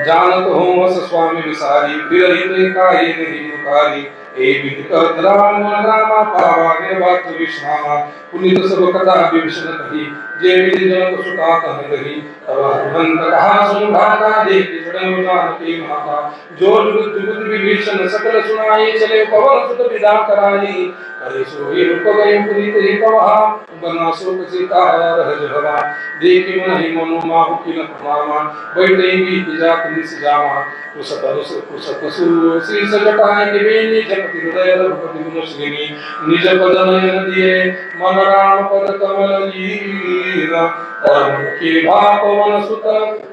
जानत हूँ वस स्वामी विसारी फिर ही काहे नहीं पुकारी ए विकट राम रामा पावा निर्वात विश्रामा पुनीत सब कथा विभीषण कही जे विधि जनक सुता कह कही तब हनुमंत कहा सुन भाता देख जड़न जानकी माता जो जुगत जुगत विभीषण सकल सुनाई चले पवन सुत विदा कराई करे सोई रूप गए पुनीत ही कहा बना शोक सीता रहज भवा देखि महि मनो माहु किन प्रणामा बैठे की जात निस जामा कुसतसु श्री सजटाय के बेनी जपति हृदय रघुपति गुण श्रेणी निज पद नयन दिए मन राम पद कमल लीना और के भापवन सुत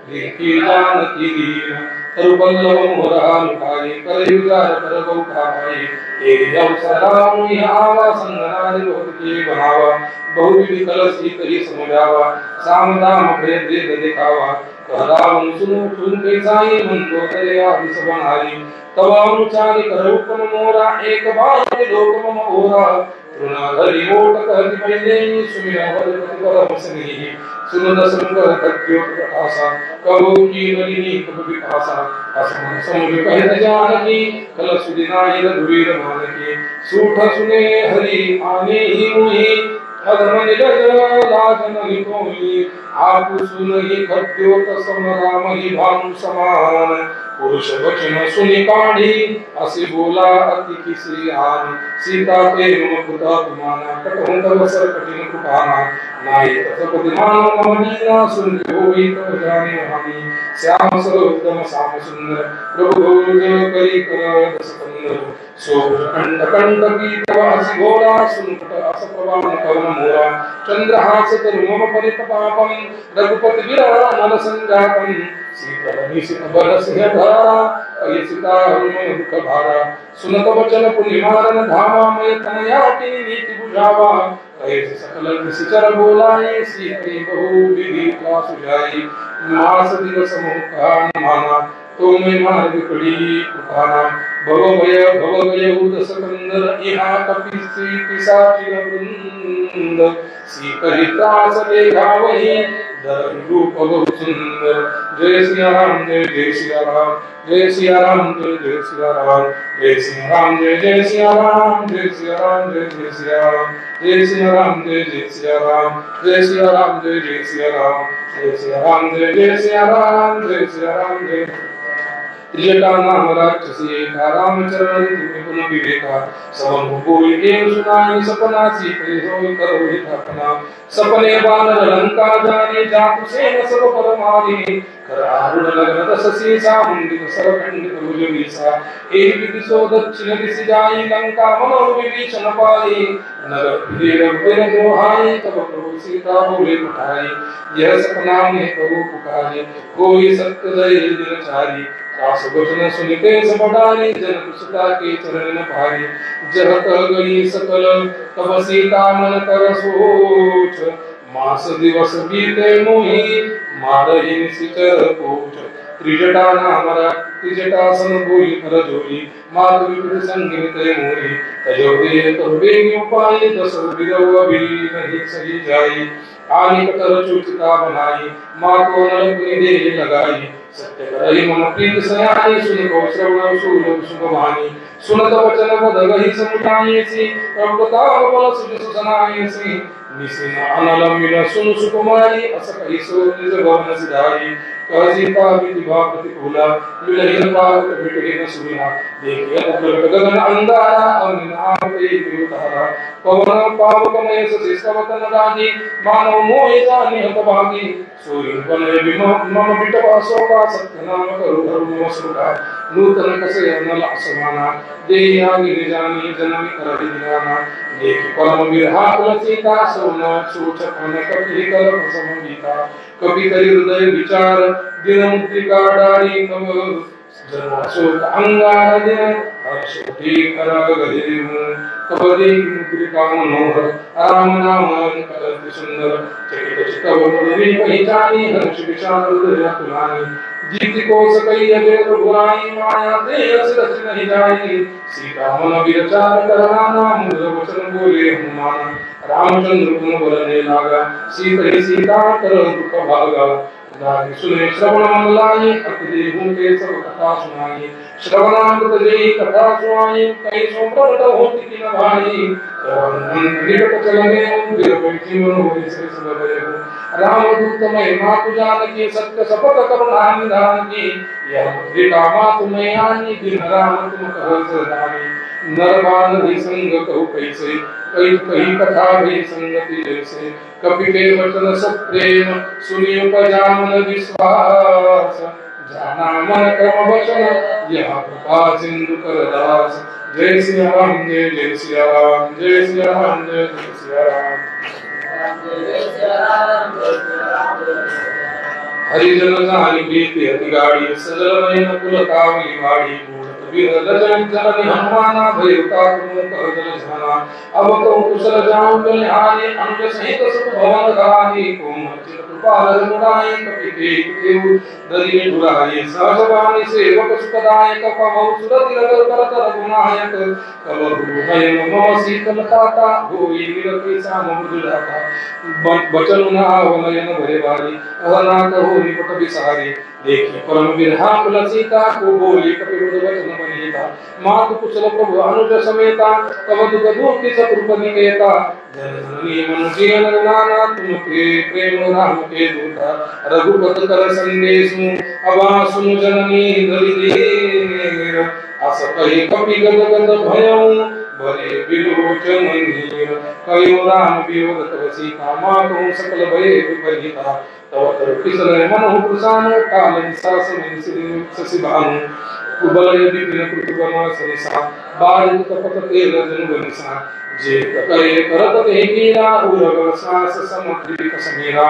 देखी जानकी दीन तरुबल्लभ मोहरा लुकाई करयुजार कर गौखा भाई एक अवसर राम आवा संगनादि बहुत के बनावा बहुविधि कलसी कही समुझावा साम दाम भेद भेद दिखावा कहरावन सुनु सुन के साई मन को करे आदि सब बनाई तब अनुचारी कर उपम मोरा एक बार लोक मम ओरा तृणा धरि मोट कहति पहले सुमिरा वरपति परम स्नेही सुन दसन कर कट्यो प्रकाशा कबो की नलिनी कब विकासा असमन समुझ कहत जानकी कल सुदिनाहि रघुवीर मानकी सूठ सुने हरि आने ही मुहि अधम निलज लाज नहीं कोई आप सुनहि खट्यो तसम राम ही भानु समान पुरुष वचन सुनि काढ़ी असि बोला अति किसी आन सीता ते मुकुता तुमाना कटहु तव सर कठिन कृपाना नाई तथपति मानो ममनीना सुन होई तव जाने हानि श्याम सरोदम श्याम सुंदर प्रभु भोज करी कर दस कंदर सो कंड कंड की तव असि घोड़ा सुनत अस प्रवान कवन मोरा चंद्रहास तरु मम परितपापम रघुपति विरह नल संजातम सीता निशित बरस है धारा कहि सीता हनुमन दुख भारा सुनत वचन पुनि मारन धामा मैं तनया की नीति बुझावा कहे सकल निशिचर बोलाए सीते बहु विधि का सुझाई मास दिवस मुखा माना तो मैं मार्ग कड़ी पुकारा भव भय उदस कंदर यहाँ कपि श्री पिशाची वृंद सीता देखा वही रूप बहुत सुंदर जय सिया राम जय सिया राम जय सिया राम जय सिया राम जय सिया राम जय सिया राम जय सिया राम जय सिया राम जय सिया राम जय सिया राम जय सिया राम जय सिया राम जय सिया राम जय सिया राम जय सिया राम जय त्रिजटा नाम राक्षसी एका रामचरण तुम्ही पुनः विवेका सवन बोली के सुनाई सपना सीते होई करो हितापना सपने बानर लंका जाने जातु से न सब पर मारी करारुण लगन दससी सामुंडित सरखंडित भुजवीसा एक दिशो दक्षिण दिशि जाई लंका मनो विभीषण पाई नगर फिरे रघुवीर दोहाई तब प्रभु सीता बोले पठाई यह सपना में प्रभु पुकारे कोई सत्य दय दिनचारी सास वचन सुनिते सबडारी जनक सुता के चरण भारी जह कह गई सकल तब सीता मन कर सोच मास दिवस बीते मोहि मारहि निशिचर पूछ त्रिजटा नाम त्रिजटा सन बोली कर जोरी मात विपुल संगित मोरी तजो दे तो बेगी उपाय दस विदव अभी नहीं सही जाई आनी कतर चुचिता बनाई मातो नल दे लगाई सत्य करहि मम प्रीत सयानी सुन को श्रवण सूल सुगवानी सुनत वचन बदगहि समुदायसी प्रभुता बल सुज सुसनायसी निसिन अनल मिल सुन सुकुमारी अस कहि सो निज भवन सिधारी कजिता विधिभा प्रतिकूला मिलहिन पावक बिटहिन सुना देखिए प्रकट गगन अंगारा अनिनाम पे विउतारा पवन पावकमय ससिस्तवतन राजी मानव मोहि जानि हत भागी सूर्य बने विम मम बिटवा शोभा सत्य नाम करू धर्म सुधा नूतन कसे अनल असमाना देयानि निजानि जननि करहि दिनाना देख परम विरहा तुलसीता सोना सूच अन कपि कल समगीता कपि करि हृदय विचार दिन मुद्रिका डारी कब जन्माशोक अंगार दिन हर्षोटी करग गदिम कबरी मुद्रिका मनोहर राम नाम कलति सुंदर चकित चित्तव मुदरी पहिचानी हर्ष विशाल हृदय तुलानी जीति को सकई अजय बुराई माया ते अस रच नहीं जाई सीता मन विचार करना नाम वचन बोले हनुमान रामचंद्र गुण बोलने लागा सीता कर दुख भागा दानि सुने श्रवण मंगलाय अति देहु के सब कथा सुनाई श्रवणामृत जय कथा सुनाई कई सो प्रकट होति कि न भाई निकट चलने फिर बैठी मन होई से सब भय रामदूत मैं मातु जानकी सत्य शपथ करुणा निधान की यह मुद्रिका मातु मैं आनी दिन राम तुम कहो सदानी नरबान ही संग कहु कैसे कई कही कथा भी संगति जैसे कपि के वचन सब प्रेम सुनि उपजामन विश्वास जाना मन क्रम वचन यह कृपा सिंधु कर दास जय श्री राम जय श्री राम जय श्री राम जय श्री राम हरिजन जानी प्रीति अति गाड़ी सजल नयन कुल कावली वाड़ी विरजन जननी हनुमाना भयता तुम कर जल जाना अब तो कुशल जाऊं जल हानि अनुज सहित सुख भवन गानी तुम चित कृपाल मुराई कपि देव दरिने दुराई सहजवानी सेवक सुखदायक पवौ सुरति रगल करत रघुनायक कबहु भय मम शीतलताता होई निरति साम मृदुलाता बचन न आवनयन भरे बारी अहना कहो निकट विसारी देखी परम विरहा तुलसीता को बोली कपि मृदु वचन बनीता मातु कुशल प्रभु अनुज समेता तब दुख दुख सकृप निकेता जननी मनुष्य नाना तुम प्रेम राम के दूता रघुपत कर संदेशु अबा सुनु जननी दरिद्र अस कहि कपि गद गद भयउ भरे विलोचन नीर कयो राम वियोग तव सीता मातु सकल भय विपरीता तव तर किसल मन प्रसान काल निसास में ससिभानु कुबल यदि बिन कृतबना सनिसा बाल कपट तेल जन बनिसा जे करे करत ते मीरा उरग सास समुद्री कसमीरा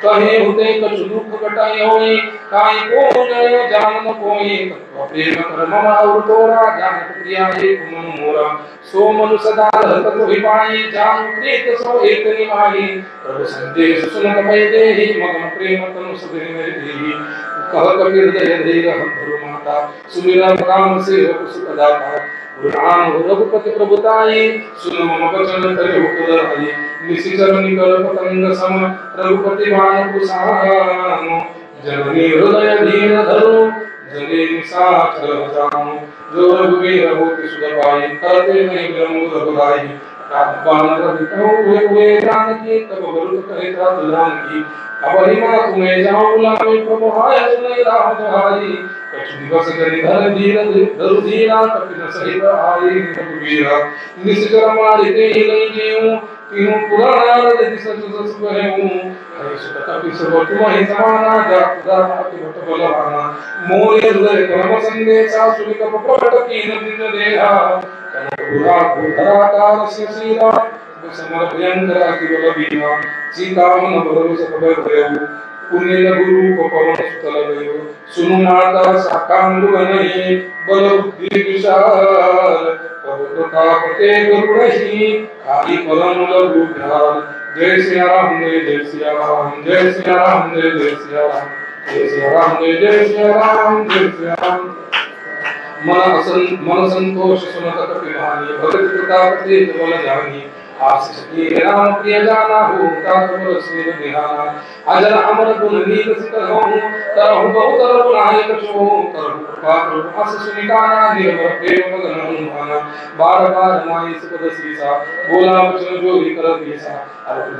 कहे होते कछु दुख कटाई होई काई को न जान न कोई प्रेम कर मम और तोरा जान प्रिया हे कुमन मोरा सो मनु सदा रहत कोई पाई जान प्रीत सो एक निभाई प्रभु संदेश सुनत मैं देहि मगन प्रेम तनु सदहि मेरी देहि कह कबीर हृदय धीर हम धरु माता सुमिरन राम से हो सुख दाता राम रघुपति प्रभुताई सुन मम वचन करे हुकदाई निशिचर निकल पतंग सम रघुपति भान कुसानो जननी हृदय धीर धरो जने निसाचर जानो जो रघुवीर होति सुध पाई करते नहीं ब्रह्म रघुराई रामपान रघुतौ हुए जानकी तब वरुत कहे तात जानकी अब हिमा तुम्हें जाऊं लावे प्रभु हाय सुने राम दुहाई कछु दिवस करि धर धीरा कपिन सहित आए रघुवीरा निश्चर मारि ते लई जेऊ तीनों पुराण यदि सच सच कहूं हरि सुत कपि सब तुम्हि समाना जात अति भट बलवाना मोरे हृदय परम संदेशा सुनि कप प्रकट कीन दिन देहा कनक बुरा भूधराकार शिशिरा समर भयंकर अति बल बीमा सीता मन भरोस खबर भयो पुण्य गुरु को पवन सुतल गयो सुनु माता साकांडु नहीं बल बुद्धि विशाल प्रभु प्रतापते गुरुहि काली परम लघु ध्यान जय सिया राम जय सिया राम जय सिया राम जय सिया राम जय सिया राम जय सिया राम जय सिया राम मन संतोष सुनत कपि वाणी भगत प्रताप ते बल जानी आशीष की राम प्रिय जाना हो तात बल सुन निहाना अजर अमर गुण नीत सित हो करहु बहुत नायक छो करहु कृपा कृपा आशीष निकाना निर्भर प्रेम मगन हनुमाना बार बार माई सुपद सीसा बोला वचन जो भी कर दीसा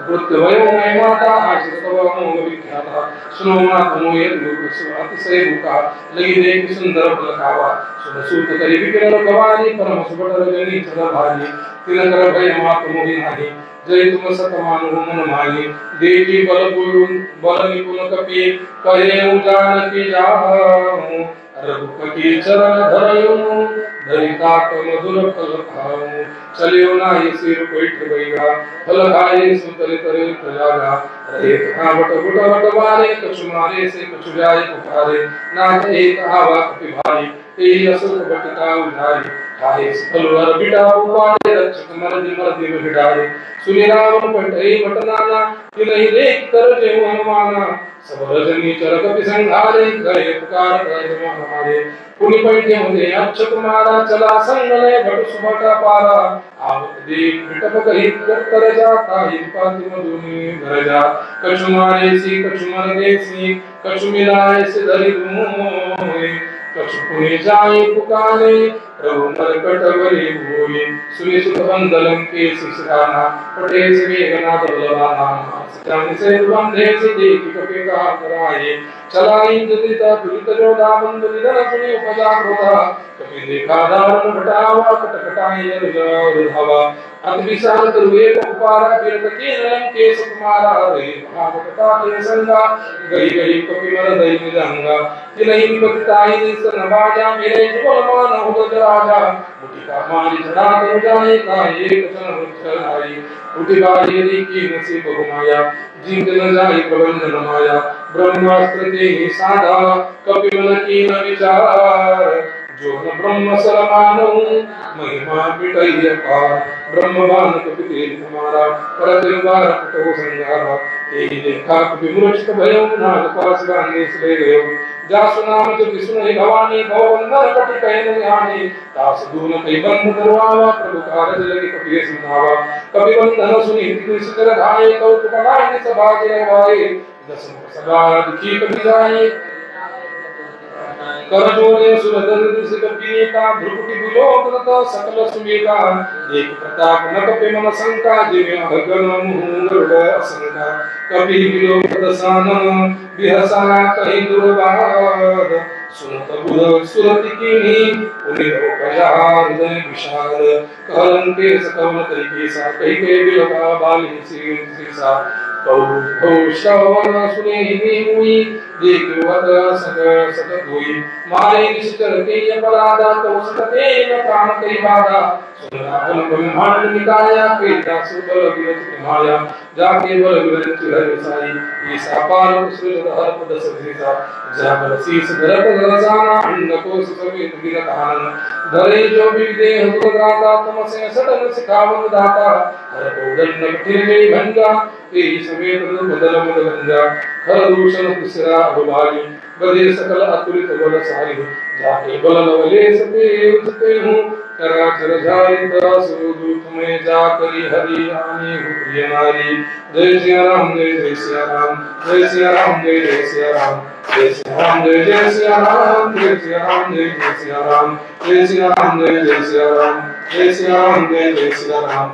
कृत्य भयो मैं माता आशीष तव अमोघ विख्याता सुनो नाथ मोय लोक अतिशय भूखा लगी देख सुंदर फल खावा सुन सूत करि विकिरण भवानी परम सुबट रजनी चर भारी तिलकर भय मात मोहि नाही जय तुम सतमानु मन माही देवी बल निपुण कपि कहे जानकी जाऊं रघुपति चरण धरऊं धरिता मधुर फल खाऊं चलियो नाही सिर बैठ बैगा फल खाए सुतरे तरे प्रजागा रहे कहाँ बट मारे कछु मारे से कछु जाए पुकारे नाथ एक आवा कपि भारी तेहि असुर बटिका उधारी खाए फलवर बिटा उपाय रक्षक मरदि बिटारे सुनि रावण पटई बटनाना कि नहीं देख कर जेऊ हनुमाना सब रजनी चर कपि संघारे गए पुकार कर हमारे पुनि पैठे मुझे अक्षत मारा चला संग ले भट सुभटा पारा आवत देख बिटप कहि कर जाता ही पाति मधुनि घर जा कछु मारे सी कछु मर देसी कछु मिलाए से धरि मोहि कछु पुनि जाए पुकारे प्रभु मरकट बलि भूमि सुनि सुत बंदलम के शिशराना पटे से वेगनाथ बलवाना सचान से बंधे से देख कपि का कराए चलाई जदिता दुरित जो दामन निधन सुनि उपजा क्रोधा कपि देखा दारुण घटावा कटकटाई रुधावा अति विशाल दुर्वे को उपारा फिरत के नयन के सुकुमारा रे महाभक्ता के संगा गई गई कपि मर दई निजंगा कि नहीं पतिताई निस नवाजा मेरे जुबल मान हो राजा मुठी का मारी चढ़ा दे जाए का एक जन चढ़ाई उठी बारी यदि की नसीब घुमाया जीत न जाए प्रबंधन माया ब्रह्मास्त्र ते साधा कपि मन की न विचार जो न ब्रह्म सरमानौ महिमा पिटई अपार ब्रह्मवान कपि तेज हमारा परतिल बार कटो संगारा तेहि देखा कपि मूर्छित भयो नाग पास बांधे से गयो जासु नाम जो विष्णु हे भवानी भवबंधन कटि कहन ध्यानी दास दून कई बंध करवावा प्रभु कारज लगे कपि सुनावा कपि बंधन सुनि तुलसी कर धाये कौतुक नाय सभा जय वाए दसम सभा दुखी कपि जाए करजोरे सुरदर से कपीता भ्रुकुटी विलोकनत सकल सुमेधा देख प्रताप न कपि मन शंका जिवे अगन मुहुर असंका कपि विलोकत सानन विहसा कहि दुर्वाद सुनत बुध सुरति कीनी उनि उपजा हृदय विशाल कहलन के सकल तरीके सा कहि के विलोका बाली सीसा कौ श्रवण सुने ही मुई देख वत सक धोई मारे निश्चर के अपराधा तो सकते न प्राण कई बाधा सुनावन ब्रह्मांड निकाया के दासु बल विरत माया जाके बल विरत हरि साई ये सापार सुर हर पद सभेसा जा बल शीस धरत रसाना अंड को समेत विरतान धरे जो भी देह दुराता तुम से सदन सिखावन दाता हर कोदन कठिन में भंगा ते समेत बदल मद गंगा खर दूषण कुसरा भुलानी बदे सकल अतुलित बल सारी जाके बल लवले सते उठते हूँ कराचर झारी दासु दूत में जा करी हरि आने प्रिय नारी जय सिया राम जय सिया राम जय सिया राम जय सिया राम जय सिया राम जय सिया राम जय सिया राम जय सिया राम जय सिया राम जय सिया राम जय सिया राम जय सिया राम